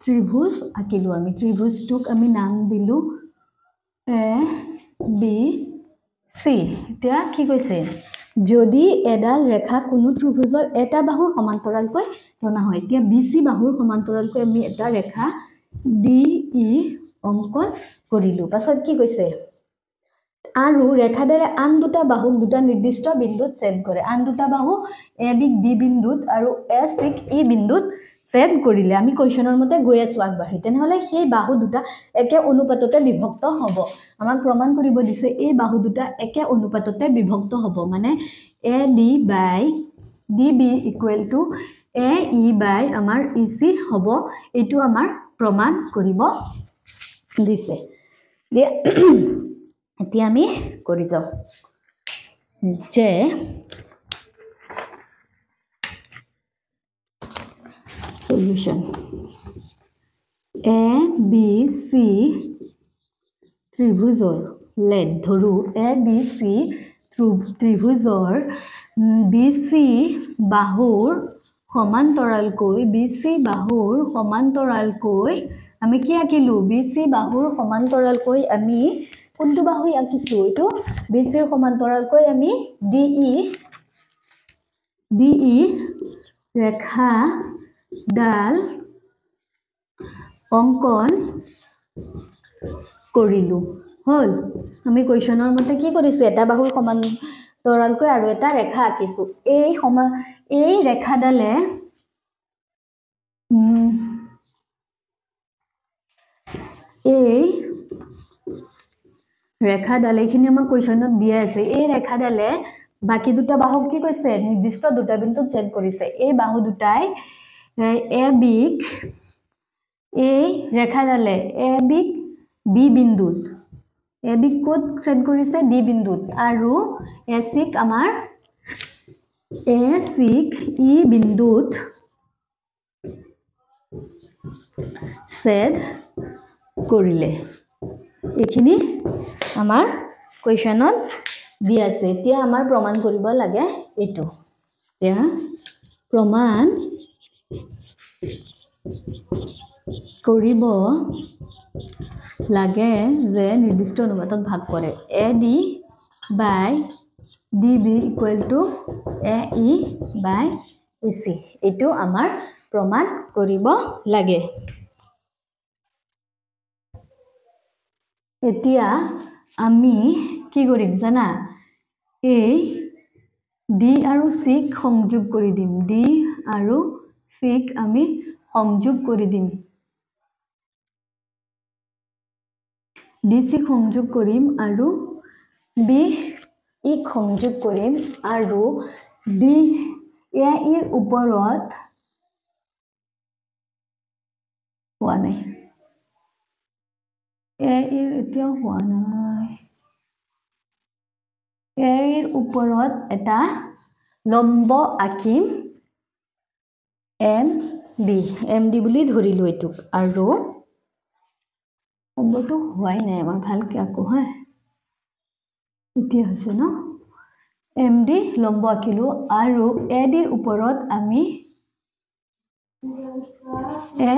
ত্ৰিভুজ আঁকিলো আমি ত্ৰিভুজটোক আমি নাম দিলো এ বি সি এতিয়া কি কৈছে যদি এডাল ৰেখা কোনো ত্ৰিভুজৰ এটা বাহুৰ সমান্তৰালকৈ টনা হয় এতিয়া বিসি বাহুৰ সমান্তৰালকৈ আমি এটা ৰেখা ডি ই অঙ্কন কৰিলো পাছত কি কৈছে আৰু ৰেখাডালে আন দুটা বাহুক দুটা নিৰ্দিষ্ট বিন্দুত ছেদ কৰে আন দুটা বাহু এ বিক ডি বিন্দুত আৰু এ সিক ই বিন্দুত ছেদ কৰিলে আমি কোৱেশ্চনৰ মতে গৈ আছো আগবাঢ়ি তেনেহলে সেই বাহু দুটা একে অনুপাততে বিভক্ত হ'ব আমাক প্ৰমাণ কৰিব দিছে এই বাহু দুটা একে অনুপাততে বিভক্ত হ'ব মানে A D by D B equal to A E by আমাৰ ই সি হ'ব এইটো আমাৰ প্ৰমাণ কৰিব দিছে দিয়া এতিয়া আমি কৰি যাও যে solution a b c ত্ৰিভুজৰ লেট ধৰু a b c ত্ৰিভুজৰ bc বাহুৰ সমান্তৰালকৈ আমি কি আঁকিলো bc বাহুৰ সমান্তৰালকৈ আমি কোনটো বাহু আঁকিছো এটো bc ৰ সমান্তৰালকৈ আমি de ৰেখা ডাল অঙ্কন কৰিলো হল আমি কোৱেশ্চনৰ মতে কি কৰিছো এটা বাহুৰ সমান্তৰালকৈ আৰু এটা ৰেখা আঁকিছো এই ৰেখাডালে এই ৰেখাডাল এইখিনি আমাৰ কোৱেশ্চনত দিয়া আছে এই ৰেখাডালে বাকি দুটা বাহুক কি কৈছে নিৰ্দিষ্ট দুটা বিন্দুত ছেদ কৰিছে এই বাহু দুটাই এ বিক এই ৰেখাডালে এ বিক ডি বিন্দুত এ বিক কোত ছেদ কৰিছে ডি বিন্দুত আৰু এ সিক আমাৰ এ সিক ই বিন্দুত ছেদ কৰিলে এইখিনি আমাৰ কোৱেশ্চনত দি আছে এতিয়া আমাৰ প্ৰমাণ কৰিব লাগে এটো এতিয়া প্ৰমাণ কৰিব লাগে যে নিৰ্দিষ্ট অনুপাতত ভাগ কৰে AD by DB equal to AE by AC এটো আমাৰ প্ৰমাণ কৰিব লাগে এতিয়া আমি কি কৰিম জানা এই D আৰু C সংযোগ কৰি দিম D আৰু C আমি সংযোগ কৰি দিম DC সংযোগ কৰিম আৰু B সংযোগ কৰিম আৰু D A এৰ ওপৰত হোৱা নাই A এৰ এতিয়া হোৱা নাই A এৰ ওপৰত এটা লম্ব আঁকিম MD বুলি ধৰিলো এটুক আৰু লম্বটো হোৱাই নাই আমাৰ ভালকে আকো হা এতিয়া হৈছে ন MD লম্ব আঁকিলো আৰু AD এৰ ওপৰত আমি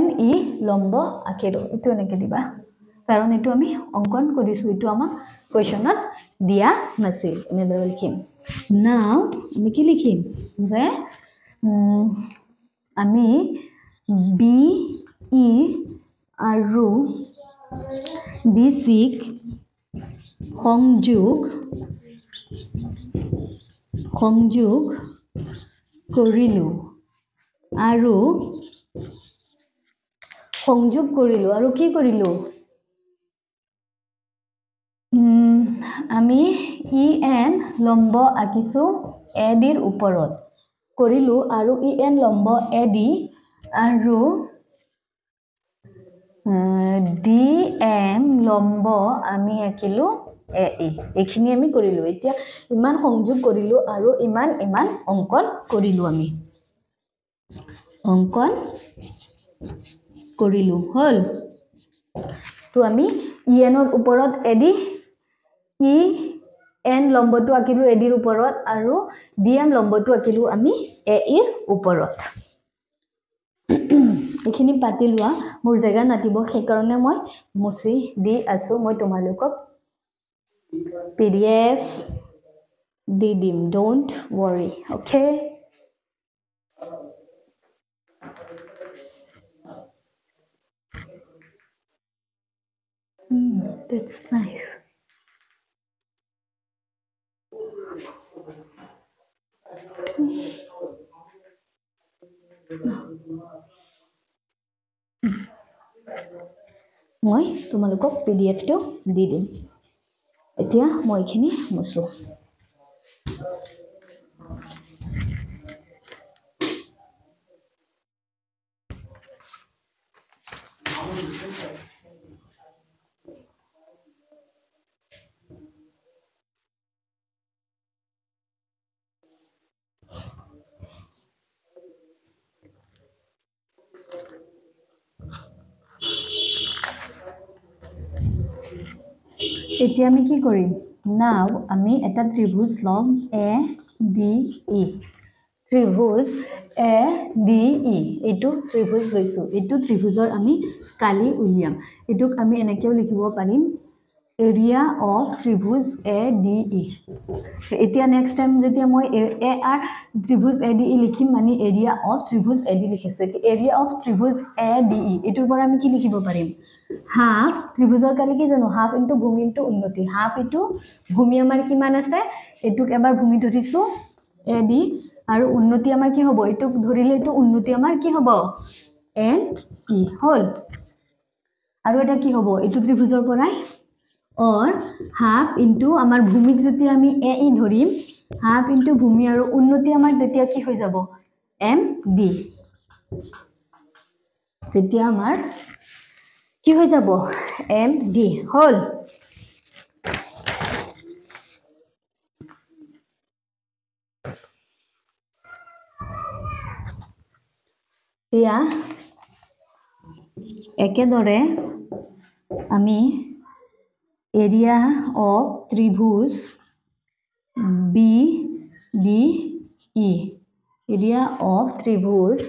NE লম্ব আঁকিলো এটো এনেকে দিবা কাৰণ এটো আমি অঙ্কন কৰিছো এটো আমাক কোৱেশ্চনত দিয়া নাছিল এনেদৰে লিখিম নাও আমি কি লিখিম যে আমি BE আৰু DC সংযোগ কৰিলো আৰু কি কৰিলো আমি EN লম্ব আঁকিছো AD এৰ ওপৰত কৰিলো আৰু EN লম্ব AD আৰু DM লম্ব আমি আঁকিলো AE এইখিনি আমি কৰিলো এতিয়া ইমান সংযোগ কৰিলো আৰু ইমান অঙ্কন কৰিলো আমি অঙ্কন কৰিলো হল তো আমি EN এৰ ওপৰত AD EN লম্বটো আঁকিলো AD এৰ ওপৰত আৰু DM লম্বটো আঁকিলো আমি AE এৰ ওপৰত এখিনি পাতি লোৱা মোৰ জায়গা নাটিব সেই কাৰণে মই মুছি দি আছো মই তোমালোকক PDF দি দিম don't worry okay that's nice মই তোমালোকক PDF টো দি দিম এতিয়া মই এখিনি মুছো এতিয়া আমি কি কৰিম নাও আমি এটা ত্ৰিভুজ লম ADE ত্ৰিভুজ ADE এটো ত্ৰিভুজ লৈছো এটো ত্ৰিভুজৰ আমি কালি উলিয়াম এটুক আমি এনেকেও লিখিব পাৰিম এৰিয়া অফ ত্ৰিভুজ ADE এতিয়া নেক্সট টাইম যেতিয়া মই AR ত্ৰিভুজ ADE লিখিম মানে এৰিয়া অফ ত্ৰিভুজ ADE লিখিছে এৰিয়া অফ ত্ৰিভুজ ADE এটোৰ পৰা আমি কি লিখিব পাৰিম হাফ ত্ৰিভুজৰ কালি কি জানো হাফ ইনটু ভূমি ইনটু উন্নতি হাফ ইনটু ভূমি আমাৰ কিমান আছে এটুক এবাৰ ভূমি ধৰিছো AD আৰু উন্নতি আমাৰ কি হ'ব এটুক ধৰিলে এটু উন্নতি আমাৰ কি হ'ব NE হল আৰু এটা কি হ'ব এটু ত্ৰিভুজৰ পৰাই or half into আমাৰ ভূমিক যেতিয়া আমি AE ধৰিম half into ভূমি আৰু উন্নতি আমাৰ তেতিয়া কি হৈ যাব MD তেতিয়া আমাৰ কি হৈ যাব MD হল ইয়া একেদৰে আমি এৰিয়া অফ ত্ৰিভুজ B D E area of ত্রিভুজ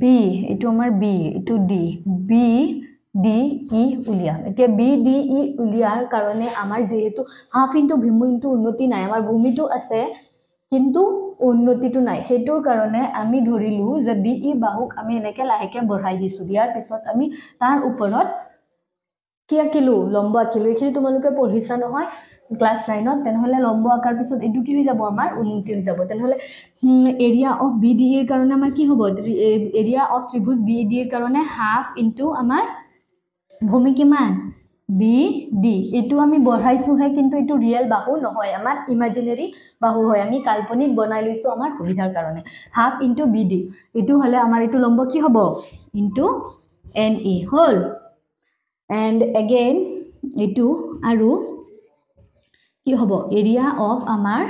বি এটো আমার বি এটো ডি বি ডি ই উলিয়া এতিয়া বি ডি ই উলিয়াৰ কাৰণে আমাৰ যেহেতু হাফ ইনটু ভূমি ইনটু উন্নতি নাই আমাৰ ভূমিটো আছে কিন্তু উন্নতিটো নাই হেতুৰ কাৰণে আমি ধৰিলু যে বি ই বাহুক আমি এনেকে লাহেকে বঢ়াই দিছো দিয়াৰ পিছত আমি তাৰ ওপৰত কি আঁকিলো লম্ব আঁকিলো এখিনি তোমালোকে পঢ়িছা নহয় ক্লাস 9 ত তেনেহলে লম্ব আঁকাৰ পিছত এটো কি হৈ যাব আমাৰ উন্নতি হৈ যাব তেনেহলে এৰিয়া অফ বিডি এৰ কাৰণে আমাৰ কি হ'ব এৰিয়া অফ ত্ৰিভুজ বিডি এৰ কাৰণে হাফ ইনটু আমাৰ ভূমি কিমান বি ডি এটো আমি বঢ়াইছো হে কিন্তু এটো ৰিয়েল বাহু নহয় আমাৰ ইমাজিনাৰি বাহু হয় আমি কাল্পনিক বনাই লৈছো আমাৰ সুবিধাৰ কাৰণে হাফ ইনটু বিডি এটো হলে আমাৰ এটো লম্ব কি হ'ব into N E hall and again etu aru ki hobo area of amar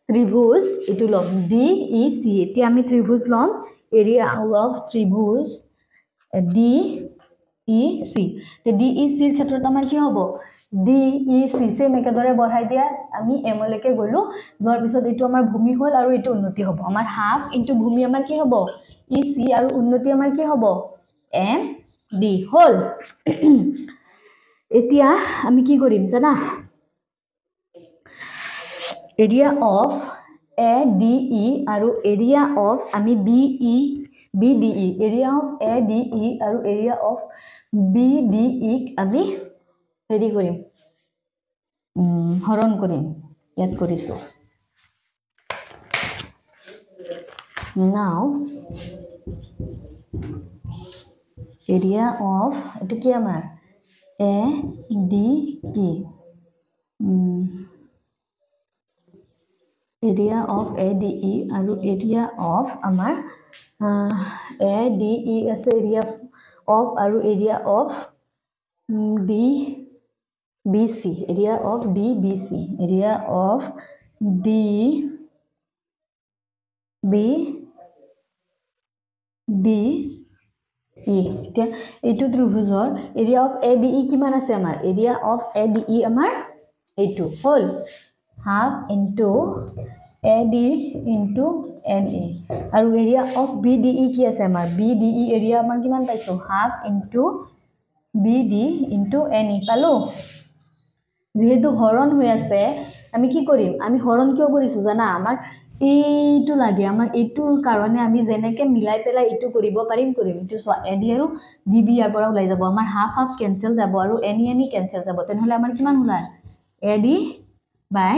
tribhuj etu lom DEC eti ami tribhuj lom area of tribhuj DEC te DEC er khetrot amar ki hobo DEC same ekedore borhai dia ami m leke golu jor bisot etu amar bhumi hol aru etu unnoti hobo amar half into bhumi amar ki hobo EC aru unnoti amar ki hobo M D হল এতিয়া আমি কি কৰিম জানা area of A D E আৰু area of আমি B E B D E area of A D E আৰু area of B D E আমি হেৰি কৰিম হৰণ কৰিম ইয়াত কৰিছো নাও area of etu ki amar a d e area of a d e aru area of amar a d e ase area of aru area of d b c area of d b c area of d b d এতিয়া এটো ত্ৰিভুজৰ area of ADE কিমান আছে আমাৰ area of ADE আমাৰ এটো হল half into AD into NE আৰু area of BDE কি আছে আমাৰ BDE এৰিয়া আমাৰ কিমান পাইছো half into BD into NE পালো যেহেতু হৰণ হৈ আছে আমি কি কৰিম আমি হৰণ কিয় কৰিছো জানা আমাৰ এইটো লাগে আমাৰ এইটোৰ কাৰণে আমি জেনেকে মিলাই পেলাই এইটো কৰিব পাৰিম এইটো সো এডি আৰু ডিবি ইয়াৰ পৰা ওলাই যাব আমাৰ হাফ হাফ কেনসেল যাব আৰু এনি এনি কেনসেল যাব তেনেহলে আমাৰ কিমান ওলাই এডি বাই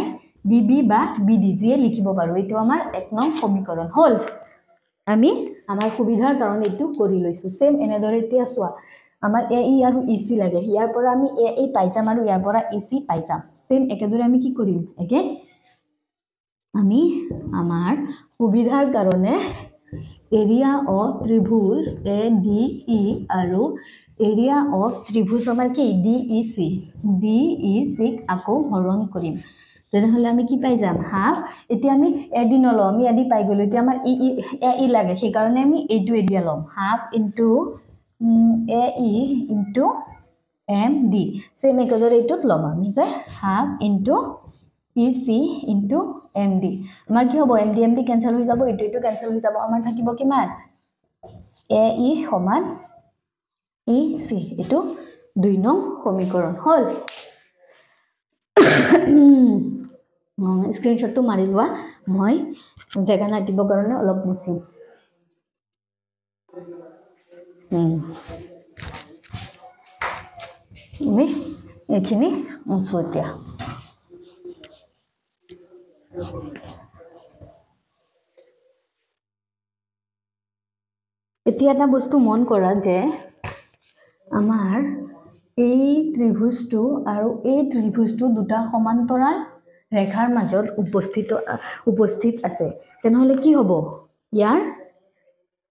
ডিবি বা বিডি যে লিখিব পাৰো এইটো আমাৰ এক নং সমীকৰণ হল আমি আমাৰ সুবিধাৰ কাৰণে এইটো কৰি লৈছো সেম এনেদৰে এতিয়া সোৱা আমাৰ এই আৰু ইসি লাগে ইয়াৰ পৰা আমি এ পাই যাম আৰু ইয়াৰ পৰা ইসি পাই যাম সেম একেদৰে আমি কি কৰিম এগেইন আমি আমাৰ সুবিধাৰ কাৰণে এৰিয়া অফ ত্ৰিভুজ এ ডি ই আৰু এৰিয়া অফ ত্ৰিভুজ আমাৰ কি ডি ই সি আকৌ হৰণ কৰিম তেনেহলে আমি কি পাই যাম হাফ এতিয়া আমি এডি নলো আমি এডি পাই গলো এতিয়া আমাৰ ই লাগে সেই কাৰণে আমি এইটো এৰিয়া লম half into a E into M D same একেদৰে এইটোত লম আমি যে half into EC into MD আমাৰ কি হ'ব MD ক্যান্সেল হৈ যাব এটো ক্যান্সেল হৈ যাব আমাৰ থাকিব কিমান AE সমান EC এটো 2 নং সমীকৰণ হল স্ক্ৰিনশ্বটটো মাৰি লোৱা মই জায়গা নাটিব কাৰণে অলপ মুছিম আমি এখিনি মুছতিয়া এতিয়া এটা বস্তু মন কৰা যে আমাৰ এই ত্ৰিভুজটো আৰু এই ত্ৰিভুজটো দুটা সমান্তৰাল ৰেখাৰ মাজত উপস্থিত আছে তেনেহলে কি হ'ব ইয়াৰ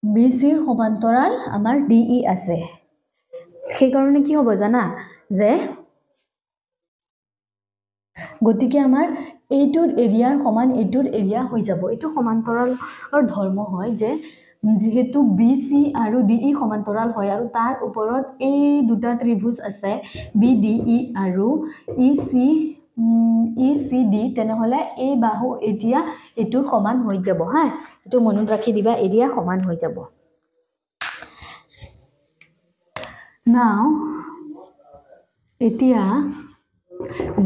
BC ৰ সমান্তৰাল আমাৰ DE আছে সেই কাৰণে কি হ'ব জানা যে গতিকে আমাৰ এইটোৰ এৰিয়াৰ সমান এইটোৰ এৰিয়া হৈ যাব এইটো সমান্তৰালৰ ধৰ্ম হয় যে যেহেতু BC আৰু DE সমান্তৰাল হয় আৰু তাৰ ওপৰত এই দুটা ত্ৰিভুজ আছে BDE আৰু EC ECD তেনেহলে এই বাহু এতিয়া এটোৰ সমান হৈ যাব হা এটো মনত ৰাখি দিবা এৰিয়া সমান হৈ যাব now এতিয়া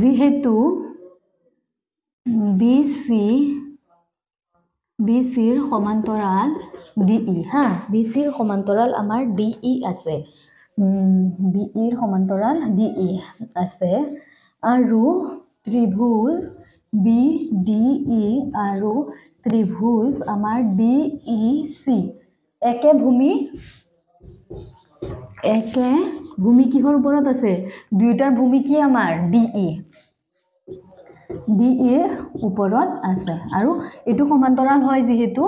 যেহেতু BC ৰ সমান্তৰাল DE হা BC ৰ সমান্তৰাল আমাৰ DE আছে BE ৰ সমান্তৰাল DE আছে আৰু ত্ৰিভুজ BDE আৰু ত্ৰিভুজ আমাৰ DEC একে ভূমি কিহৰ ওপৰত আছে দুইটাৰ ভূমি কি আমাৰ DE ৰ ওপৰত আছে আৰু এটো সমান্তৰাল হয় যেহেতু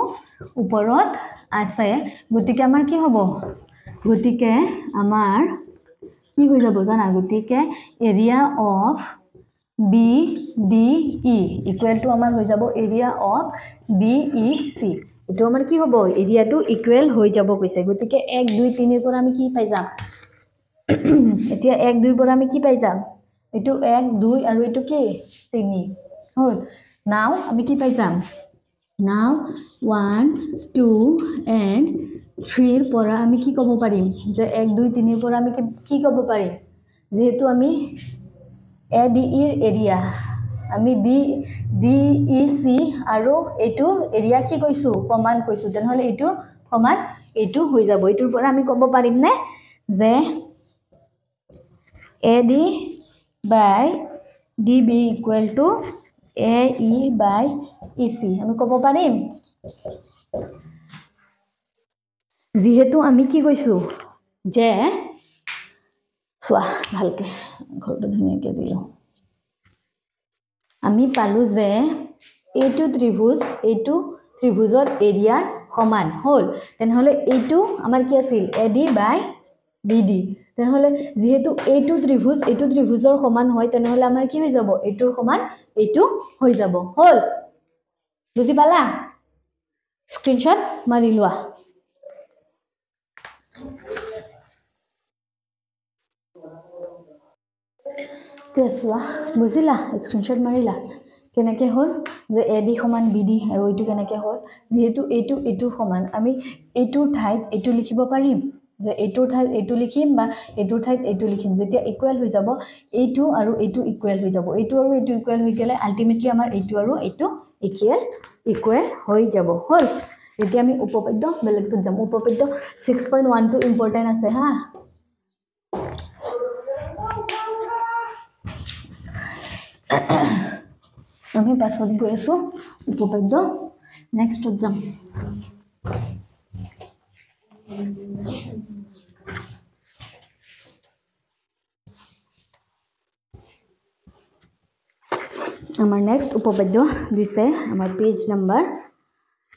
ওপৰত আছে গতিকে আমাৰ কি হ'ব গতিকে আমাৰ কি হৈ যাব জানা গতিকে area of BDE equal to আমাৰ হৈ যাব এৰিয়া অফ DEC এটো আমাৰ কি হ'ব এৰিয়াটো ইকুৱেল হৈ যাব কৈছে গতিকে 1 2 3 ৰ পৰা আমি কি পাই যাম এতিয়া 1 2 ৰ পৰা আমি কি পাই যাম এটো 1 2 আৰু এটো কি 3 হল নাও আমি কি পাই যাম নাও 1 2 and 3 ৰ পৰা আমি কি ক'ব পাৰিম যে 1 2 3 ৰ পৰা আমি কি ক'ব পাৰিম যেহেতু আমি ADE ৰ এৰিয়া আমি BDEC আৰু এটো এৰিয়া কি কৈছো সমান কৈছো তেনেহলে এটো সমান এটো হৈ যাব এটোৰ পৰা আমি ক'ব পাৰিম নে যে AD by DB equal to AE by EC আমি ক'ব পাৰিম যেহেতু আমি কি কৈছো যে সোৱা ভালকে ঘৰটো ধুনিয়াকে দিলো আমি পালো যে এইটো ত্ৰিভুজৰ এৰিয়া সমান হল তেনেহলে এইটো আমাৰ কি আছিল AD by BD তেনেহলে যেহেতু এইটো ত্ৰিভুজৰ সমান হয় তেনেহলে আমাৰ কি হৈ যাব এইটোৰ সমান এইটো হৈ যাব হল বুজি পালা স্ক্ৰিনশ্বট মাৰি লোৱা তেছৱা বুজিলা স্ক্ৰিনশ্বট মাৰিলা কেনেকে হল যে AD সমান BD আৰু এইটো কেনেকে হল যেহেতু এইটোৰ সমান আমি এইটোৰ ঠাইত এইটো লিখিব পাৰিম যে এইটোৰ ঠাইত এইটো লিখিম বা এইটোৰ ঠাইত এইটো লিখিম যেতিয়া ইকুৱেল হৈ যাব এইটো আৰু এইটো ইকুৱেল হৈ যাব এইটো আৰু এইটো ইকুৱেল হৈ গলে আলটিমেটলি আমাৰ এইটো আৰু এইটো ইকুৱেল হৈ যাব হল এতিয়া আমি উপপাদ্য বেলেগটো যাম উপপাদ্য 6.12 ইম্পৰ্টেন্ট আছে হা আমি পাছত গৈ আছো উপপাদ্য নেক্সট যাম আমাৰ নেক্সট উপপাদ্য দিছে আমাৰ পেজ নাম্বাৰ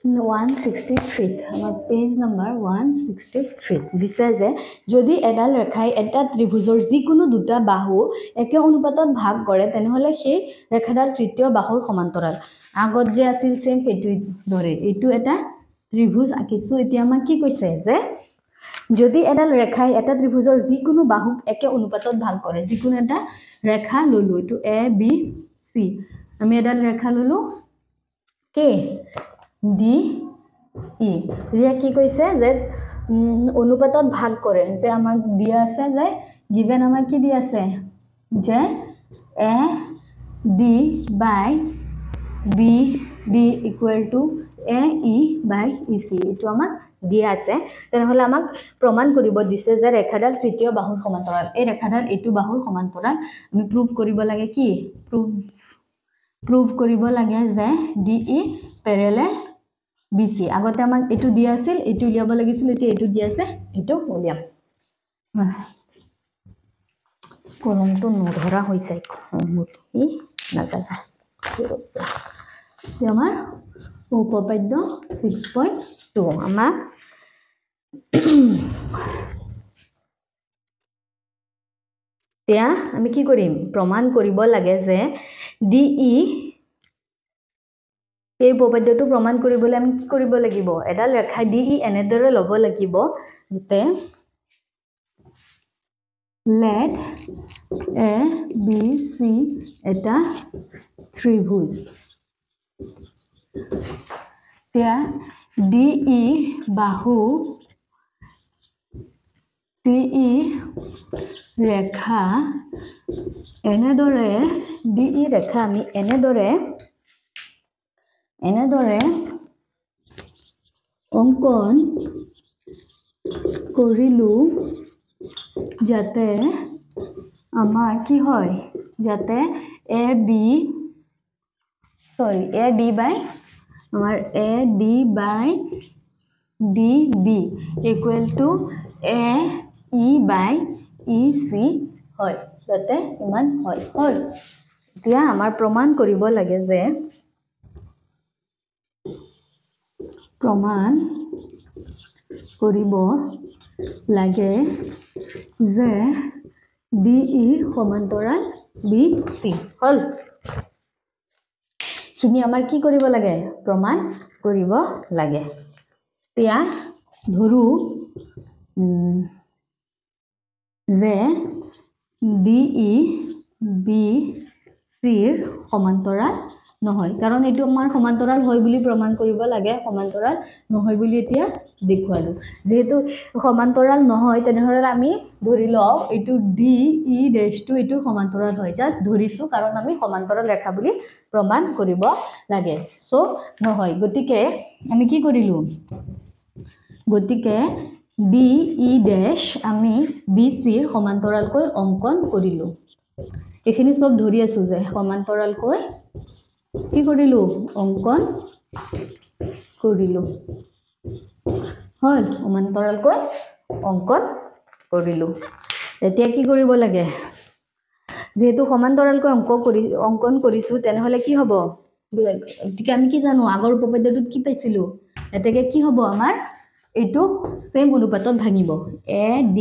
163 আমাৰ পেজ নাম্বাৰ 163 দিছে যে যদি এডাল ৰেখাই এটা ত্ৰিভুজৰ যিকোনো দুটা বাহু একে অনুপাতত ভাগ কৰে তেনেহলে সেই ৰেখাডাল তৃতীয় বাহুৰ সমান্তৰাল আগত যে আছিল সেম সেইটো ধৰে এইটো এটা ত্ৰিভুজ আঁকিছো এতিয়া আমাক কি কৈছে যে যদি এডাল ৰেখাই এটা ত্ৰিভুজৰ যিকোনো বাহুক একে অনুপাতত ভাগ কৰে যিকোনো এটা ৰেখা ললো এটো A B C আমি এডাল ৰেখা ললো K D E ৰিয়া কি কৈছে যে অনুপাতত ভাগ কৰে যে আমাক দিয়া আছে যে গিভেন আমাৰ কি দিয়া আছে যে AD by BD equal to AE by EC এটো আমাক দিয়া আছে তেনেহলে আমাক প্ৰমাণ কৰিব দিছে যে ৰেখাডাল তৃতীয় বাহুৰ সমান্তৰাল এই ৰেখাডাল এটো বাহুৰ সমান্তৰাল আমি প্ৰুভ কৰিব লাগে কি প্ৰুভ কৰিব লাগে যে DE parallel BC আগতে আমাক এটো দিয়া আছিল এটো উলিয়াব লাগিছিল এতিয়া এটো দিয়া আছে এটো উলিয়াম কলমটো নধৰা হৈছে খমুটি নাজানা আমাৰ উপপাদ্য 6.2 আমাৰ এতিয়া আমি কি কৰিম প্ৰমাণ কৰিব লাগে যে DE এই উপপাদ্যটো প্ৰমাণ কৰিবলৈ আমি কি কৰিব লাগিব এডাল ৰেখা DE এনেদৰে লব লাগিব যেতে let A B C এটা ত্ৰিভুজ এতিয়া DE বাহু DE ৰেখা এনেদৰে DE ৰেখা আমি এনেদৰে অঙ্কন কৰিলো যাতে আমাৰ কি হয় যাতে AD by our AD by DB equal to AE by EC হয় যাতে ইমান হয় হল এতিয়া আমাৰ প্ৰমাণ কৰিব লাগে যে প্ৰমাণ কৰিব লাগে যে DE সমান্তৰাল BC হল খিনি আমাৰ কি কৰিব লাগে প্ৰমাণ কৰিব লাগে এতিয়া ধৰু যে DE BC ৰ সমান্তৰাল নহয় কাৰণ এটো আমাৰ সমান্তৰাল হয় বুলি প্ৰমাণ কৰিব লাগে সমান্তৰাল নহয় বুলি এতিয়া দেখুৱালো যেহেতু সমান্তৰাল নহয় তেনেহলে আমি ধৰি লও এটো DE ড্যাশ টু এটো সমান্তৰাল হয় জাস্ট ধৰিছো কাৰণ আমি সমান্তৰাল ৰেখা বুলি প্ৰমাণ কৰিব লাগে সো নহয় গতিকে আমি কি কৰিলো গতিকে DE ড্যাশ আমি BC ৰ সমান্তৰালকৈ অঙ্কন কৰিলো এখিনি সব ধৰি আছো যে সমান্তৰালকৈ কি কৰিলো অঙ্কন কৰিলো হয় সমান্তৰালকৈ অঙ্কন কৰিলো এতিয়া কি কৰিব লাগে যেহেতু সমান্তৰালকৈ অঙ্কন কৰিছো তেনেহলে কি হ'ব ঠিক আমি কি জানো আগৰ উপপাদ্যটোত কি পাইছিলো এতেকে কি হ'ব আমাৰ এটো সেম অনুপাতত ভাঙিব AD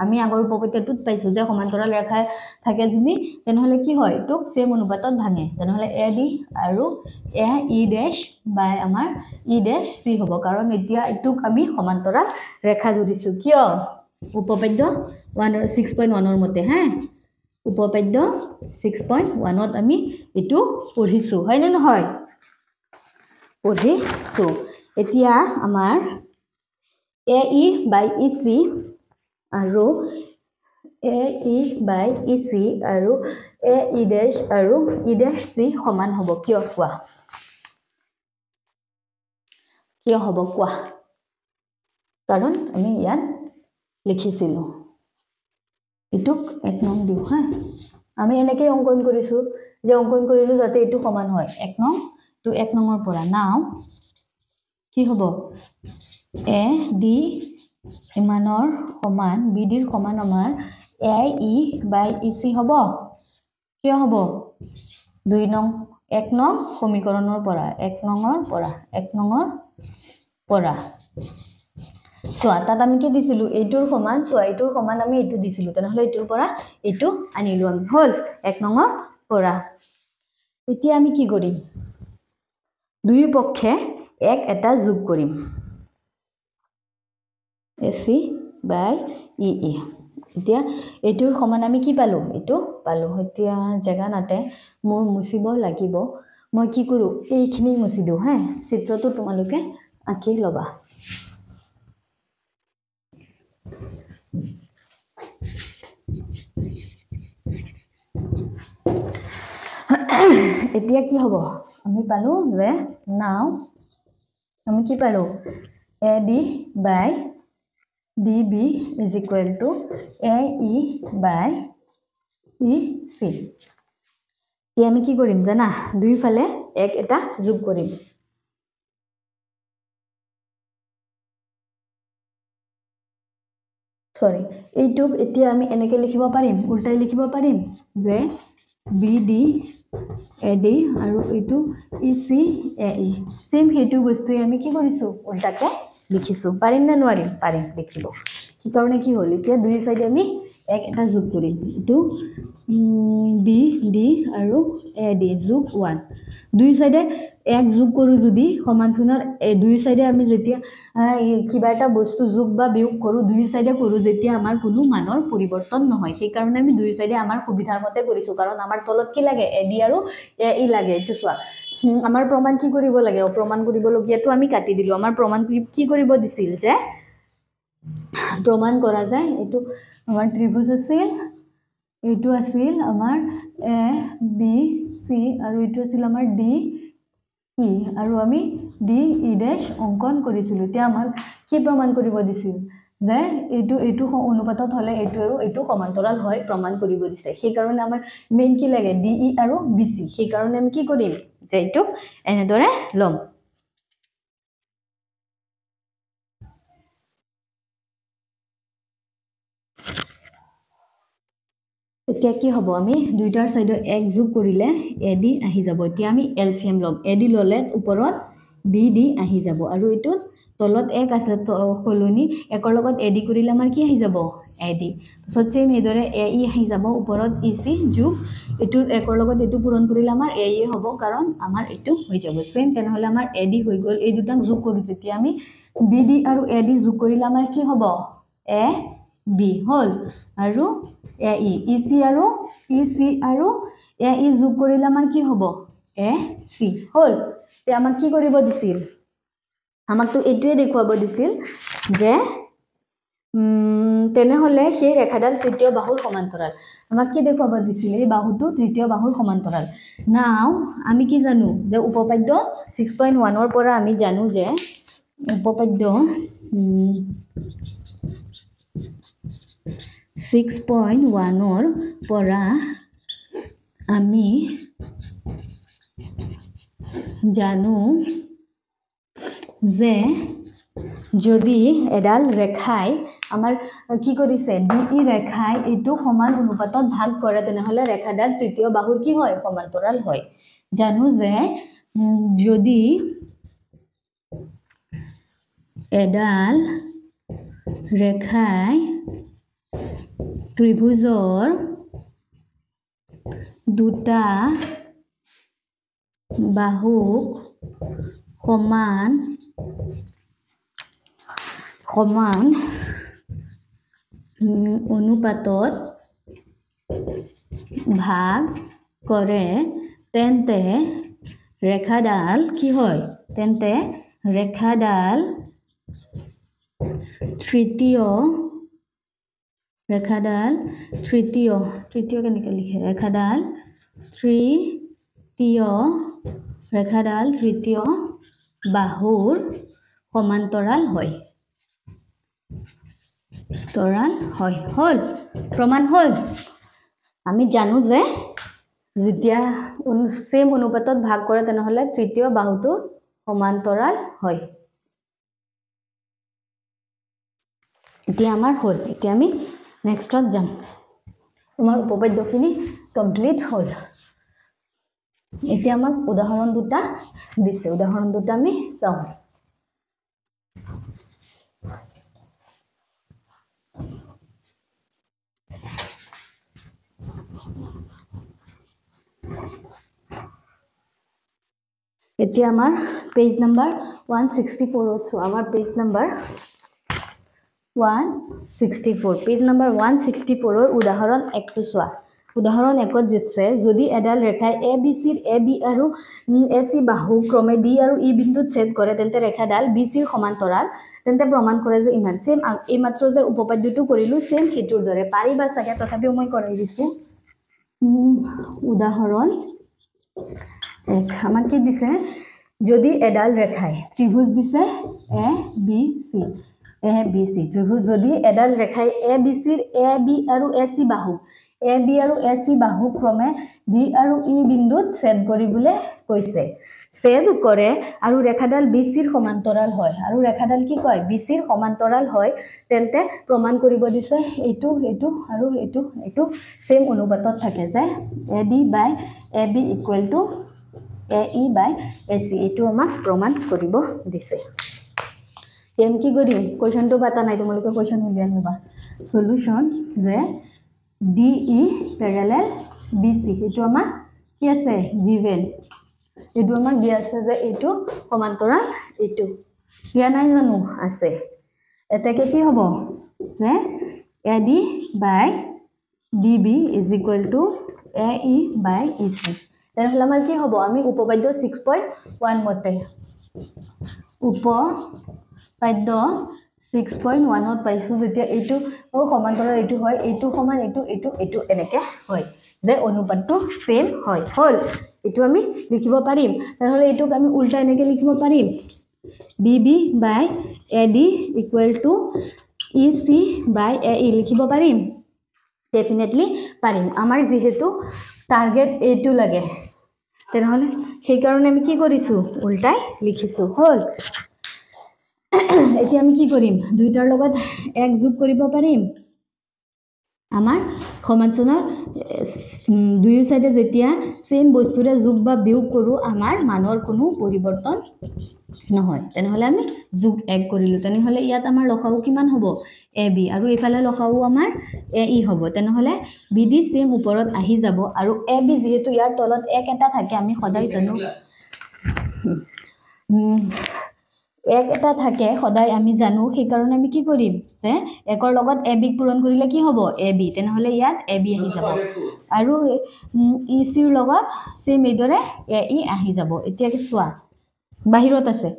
আমি আগৰ উপপাদ্যটোত পাইছো যে সমান্তৰাল ৰেখা থাকে যদি তেনেহলে কি হয় এটো সেম অনুপাতত ভাঙে তেনেহলে AD আৰু AE ড্যাশ বাই আমাৰ E ড্যাশ C হ'ব কাৰণ এতিয়া এটুক আমি সমান্তৰাল ৰেখা ধৰিছো কিয় উপপাদ্য 6.1 ৰ মতে হা উপপাদ্য 6.1 ত আমি এটু পঢ়িছো হয় নে নহয় পঢ়িছো এতিয়া আমাৰ AE by EC আৰু AE by EC আৰু AE dash আৰু E dash C সমান হ'ব কিয় কোৱা কাৰণ আমি ইয়াত লিখিছিলো এটুক এক নং দিও হা আমি এনেকৈ অঙ্কন কৰিছো যে অঙ্কন কৰিলো যাতে এটু সমান হয় এক নং টু এক নংৰ পৰা নাও কি হ'ব AD ইমানৰ সমান BD ৰ সমান আমাৰ AE by EC হ'ব কিয় হ'ব 2 নং 1 নং সমীকৰণৰ পৰা 1 নংৰ পৰা সো তাত আমি কি দিছিলো এইটোৰ সমান সো এইটোৰ সমান আমি এইটো দিছিলো তেনেহলে এইটোৰ পৰা এইটো আনিলো আমি হল 1 নংৰ পৰা এতিয়া আমি কি কৰিম দুই পক্ষে এক এটা যোগ কৰিম AC by EE এতিয়া এইটোৰ সমান আমি কি পালো এইটো পালো এতিয়া জাগা নাতে মোৰ মুছিব লাগিব মই কি কৰো এইখিনি মুছি দিও হা চিত্ৰটো তোমালোকে আঁকি লবা এতিয়া কি হ'ব আমি পালো যে নাও আমি কি পালো AD by DB is equal to AE by EC এতিয়া আমি কি কৰিম জানা দুই ফালে এক এটা যোগ কৰিম সৰি এইটুক এতিয়া আমি এনেকৈ লিখিব পাৰিম উল্টাই লিখিব পাৰিম যে BD AD আৰু এইটো EC AE সেম হেতু বস্তুই আমি কি কৰিছো উল্টাকে লিখিছো পাৰিম না নোৱাৰিম পাৰিম লিখিব কি কাৰণে কি হ'ল এতিয়া দুই সাইডে আমি এক এটা যোগ কৰিম এটো B ডি আৰু এ ডি যোগ 1 দুই সাইডে এক যোগ কৰো যদি সমান চিনৰ এই দুই সাইডে আমি যেতিয়া কিবা এটা বস্তু যোগ বা বিয়োগ কৰো দুই সাইডে কৰো যেতিয়া আমাৰ কোনো মানৰ পৰিৱৰ্তন নহয় সেই কাৰণে আমি দুই সাইডে আমাৰ সুবিধাৰ মতে কৰিছো কাৰণ আমাৰ তলত কি লাগে এ ডি আৰু এ ই লাগে এটো চোৱা আমাৰ প্ৰমাণ কি কৰিব লাগে অপ্ৰমাণ কৰিব লগিয়াটো আমি কাটি দিলো আমাৰ প্ৰমাণ কি কৰিব দিছিল যে প্ৰমাণ কৰা যায় এটো আমাৰ ত্ৰিভুজ আছিল এটো আছিল আমাৰ এ বি সি আৰু এটো আছিল আমাৰ ডি ই আৰু আমি ডি ই ড্যাশ অঙ্কন কৰিছিলো এতিয়া আমাৰ কি প্ৰমাণ কৰিব দিছিল যে এটো অনুপাতত হলে এটো আৰু এটো সমান্তৰাল হয় প্ৰমাণ কৰিব দিছে সেই কাৰণে আমাৰ মেইন কি লাগে ডি ই আৰু বি সি সেই কাৰণে আমি কি কৰিম যে এটো এনেদৰে লম এতিয়া কি হ'ব আমি দুইটাৰ সাইডে এক যোগ কৰিলে এডি আহি যাব এতিয়া আমি এলসিএম লম এডি ললে ওপৰত বিডি আহি যাব আৰু এটো তলত এক আছে কলনি একৰ লগত এডি কৰিলে আমাৰ কি আহি যাব এডি সত সেম এদৰে এ ই আহি যাব ওপৰত ইসি যোগ এটো একৰ লগত এটো পূৰণ কৰিলে আমাৰ এ ই হ'ব কাৰণ আমাৰ এটো হৈ যাব সেম তেনেহলে আমাৰ এডি হৈ গল এই দুটাক যোগ কৰো যেতিয়া আমি বিডি আৰু এডি যোগ কৰিলে আমাৰ কি হ'ব এ বি হল আৰু এ ই ইসি আৰু এ ই যোগ কৰিলে আমাৰ কি হ'ব এ সি হল তে আমাক কি কৰিব দিছিল আমাক তো এটোৱে দেখুৱাব দিছিল যে তেনেহলে সেই ৰেখাডাল তৃতীয় বাহুৰ সমান্তৰাল আমাক কি দেখুৱাব দিছিল এই বাহুটো তৃতীয় বাহুৰ সমান্তৰাল নাও আমি কি জানো যে উপপাদ্য 6.1 ৰ পৰা আমি জানো যে উপপাদ্য 6.1 ৰ পৰা আমি জানো যে যদি এডাল ৰেখাই আমাৰ কি কৰিছে ডিই ৰেখাই এটো সমান অনুপাতত ভাগ কৰে তেনেহলে ৰেখাডাল তৃতীয় বাহুৰ কি হয় সমান্তৰাল হয় জানো যে যদি এডাল ৰেখাই ত্ৰিভুজৰ দুটা বাহুক সমান অনুপাতত ভাগ কৰে তেন্তে ৰেখাডাল কি হয় তেন্তে ৰেখাডাল তৃতীয় কেনেকৈ লিখে ৰেখাডাল তৃতীয় বাহুৰ সমান্তৰাল হয় হল প্ৰমাণ হল আমি জানো যে যেতিয়া সেম অনুপাতত ভাগ কৰে তেনেহলে তৃতীয় বাহুটোৰ সমান্তৰাল হয় এতিয়া আমাৰ হল এতিয়া আমি নেক্সটত যাম আমাৰ উপপাদ্যখিনি কমপ্লিট হল এতিয়া আমাক উদাহৰণ দুটা দিছে উদাহৰণ দুটা আমি চাওঁ এতিয়া আমাৰ পেজ নাম্বাৰ 164 ত আমাৰ পেজ নাম্বাৰ 164 পেজ নাম্বাৰ 164 ৰ উদাহৰণ 1 টো চোৱা উদাহৰণ 1ত দিছে যদি এডাল ৰেখাই A B C A B আৰু এ সি বাহু ক্ৰমে ডি আৰু ই বিন্দুত ছেদ কৰে তেন্তে ৰেখাডাল বি সিৰ সমান্তৰাল তেন্তে প্ৰমাণ কৰে যে ইমান সেম এই মাত্ৰ যে উপপাদ্যটো কৰিলো সেম হেতুৰ দৰে পাৰিবা চাগে তথাপিও মই কৰাই দিছো উদাহৰণ আমাক কি দিছে যদি এডাল ৰেখাই ত্ৰিভুজ দিছে এ বি সি ত্ৰিভুজ যদি এডাল ৰেখাই এ বি সিৰ এ বি আৰু এ সি বাহু ক্ৰমে ডি আৰু ই বিন্দুত ছেদ কৰিবলৈ কৈছে ছেদ কৰে আৰু ৰেখাডাল বি সিৰ সমান্তৰাল হয় আৰু ৰেখাডাল কি কয় বি সিৰ সমান্তৰাল হয় তেন্তে প্ৰমাণ কৰিব দিছে এইটো আৰু এইটো সেম অনুপাতত থাকে যে A D by A B equal to A E by A C এইটো আমাক প্ৰমাণ কৰিব দিছে এম কি কৰিম কোৱেশ্চনটো পাতা নাই তোমালোকে কোৱেশ্চন উলিয়াই লবা সলিউশন যে ডি ই প্যাৰালেল BC এইটো আমাৰ কি আছে given এইটো আমাক দিয়া আছে যে এইটো সমান্তৰাল এইটো দিয়া নাই জানো আছে এটাকে কি হ'ব যে AD by BB is equal to AE by EC তেনেহ'লে আমাৰ কি হ'ব আমি উপপাদ্য 6.1 মতে উপপাদ্য 6.1 ত পাইছো যেতিয়া এইটো সমান্তৰাল এইটো হয় এইটো সমান এইটো এনেকে হয় যে অনুপাতটো সেম হয় হল এইটো আমি লিখিব পাৰিম তেনেহ'লে এইটোক আমি উল্টা এনেকে লিখিব পাৰিম BB by AD equal to EC by AE লিখিব পাৰিম ডেফিনেটলি পাৰিম আমাৰ যেহেতু টাৰ্গেট এইটো লাগে তেনেহ'লে সেই কাৰণে আমি কি কৰিছো উল্টাই লিখিছো হল এতিয়া আমি কি কৰিম দুইটাৰ লগত এক যোগ কৰিব পাৰিম আমাৰ সমান্তৰাল দুই সাইডে যেতিয়া সেম বস্তুৰে যোগ বা বিয়োগ কৰো আমাৰ মানৰ কোনো পৰিৱৰ্তন নহয় তেনেহ'লে আমি যোগ এক কৰিলো তেনেহ'লে ইয়াত আমাৰ লসাগু কিমান হ'ব AB আৰু এফালে লসাগু আমাৰ AE হ'ব তেনেহ'লে BD সেম ওপৰত আহি যাব আৰু AB যেহেতু ইয়াৰ তলত এক এটা থাকে আমি সদায় জানো এক এটা থাকে সদায় আমি জানো সেই কাৰণে আমি কি কৰিম যে একৰ লগত AB পূৰণ কৰিলে কি হ'ব AB তেনেহ'লে ইয়াত AB আহি যাব আৰু EC ৰ লগত সেম এইদৰে AE আহি যাব এতিয়া কি চোৱা বাহিৰত আছে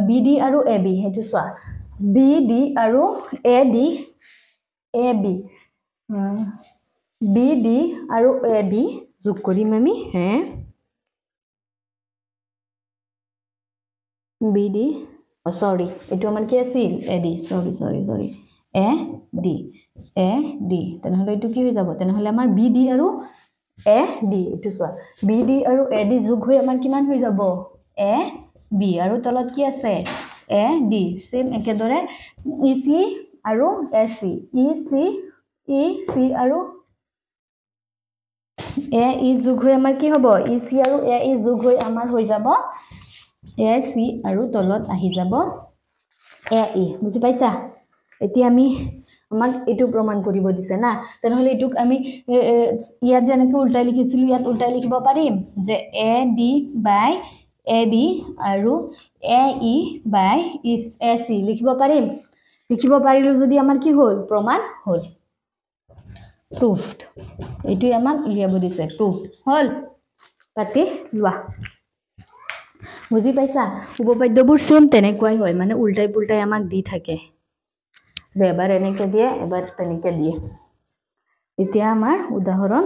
BD আৰু AB হেতু চোৱা BD আৰু AD AB BD আৰু AB যোগ কৰিম আমি হে BD sorry এটো আমাৰ কি আছিল AD sorry AD তেনেহ'লে এটো কি হৈ যাব তেনেহ'লে আমাৰ BD আৰু AD এটো চোৱা BD আৰু AD যোগ হৈ আমাৰ কিমান হৈ যাব AB আৰু তলত কি আছে AD সেম একেদৰে EC আৰু AC EC আৰু AE যোগ হৈ আমাৰ কি হ'ব EC আৰু AE যোগ হৈ আমাৰ হৈ যাব AC আৰু তলত আহি যাব AE বুজি পাইছা এতিয়া আমি আমাক এটো প্ৰমাণ কৰিব দিছে না তেনেহলে এটুক আমি ইয়াত যেনেকৈ উল্টাই লিখিছিলো ইয়াত উল্টাই লিখিব পাৰিম যে AD by AB আৰু AE by AC লিখিব পাৰিলো যদি আমাৰ কি হ'ল প্ৰমাণ হ'ল proved এটো আমাক উলিয়াব দিছে proof হ'ল পাতি লোৱা বুজি পাইছা উপপাদ্যবোৰ সেম তেনেকুৱাই হয় মানে উল্টাই পুল্টাই আমাক দি থাকে এবাৰ এনেকে দিয়ে এবাৰ তেনেকে দিয়ে এতিয়া আমাৰ উদাহৰণ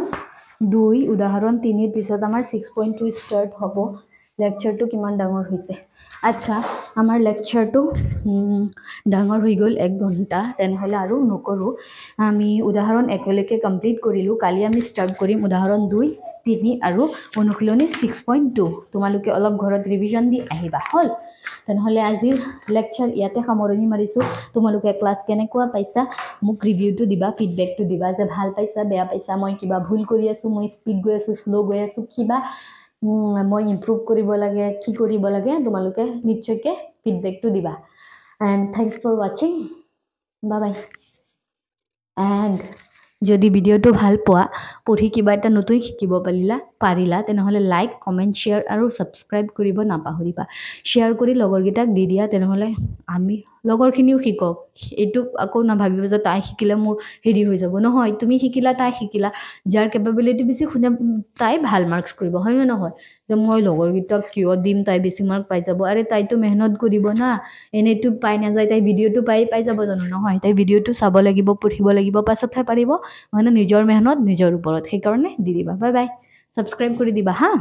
2 উদাহৰণ 3 ৰ পিছত আমাৰ 6.2 স্টাৰ্ট হ'ব লেকচাৰটো কিমান ডাঙৰ হৈছে আচ্ছা আমাৰ লেকচাৰটো ডাঙৰ হৈ গ'ল 1 ঘণ্টা তেনেহলে আৰু নকৰো আমি উদাহৰণ 1 লৈকে কমপ্লিট কৰিলো কালি আমি স্টাৰ্ট কৰিম উদাহৰণ 2 3 আৰু অনুশীলনী 6.2 তোমালোকে অলপ ঘৰত ৰিভিজন দি আহিবা হল তেনেহলে আজিৰ লেকচাৰ ইয়াতে সামৰণি মাৰিছো তোমালোকে ক্লাস কেনেকুৱা পাইছা মোক ৰিভিউটো দিবা ফিডবেকটো দিবা যে ভাল পাইছা বেয়া পাইছা মই কিবা ভুল কৰি আছো মই স্পিড গৈ আছো স্লো গৈ আছো কিবা মই ইমপ্ৰুভ কৰিব লাগে কি কৰিব লাগে তোমালোকে নিশ্চয়কৈ ফিডবেকটো দিবা and thanks for watching bye bye and যদি ভিডিওটো ভাল পোৱা পঢ়ি কিবা এটা নতুন শিকিব পাৰিলা তেনেহলে লাইক কমেন্ট শেয়াৰ আৰু সাবস্ক্ৰাইব কৰিব নাপাহৰিবা শেয়াৰ কৰি লগৰগিটাক দি দিয়া তেনেহলে আমি লগৰখিনিও শিকক এটো আকৌ না ভাবিব যে তাই শিকিলে মোৰ হেৰি হৈ যাব নহয় তুমি শিকিলা তাই শিকিলা যাৰ কেপাবিলিটি বেছি খুনা তাই ভাল মাৰ্কস কৰিব হয় না নহয় যে মই লগৰগিটাক কিয় দিম তাই বেছি মাৰ্ক পাই যাব আৰে তাইতো মেহনত কৰিব না এনেটো পাই না যায় তাই ভিডিওটো পাই যাব জানো নহয় তাই ভিডিওটো চাব লাগিব পঢ়িব লাগিব পাছতহে পাৰিব মানে নিজৰ মেহনত নিজৰ ওপৰত সেই কাৰণে দি দিবা বাই বাই সাবস্ক্ৰাইব কৰি দিবা হা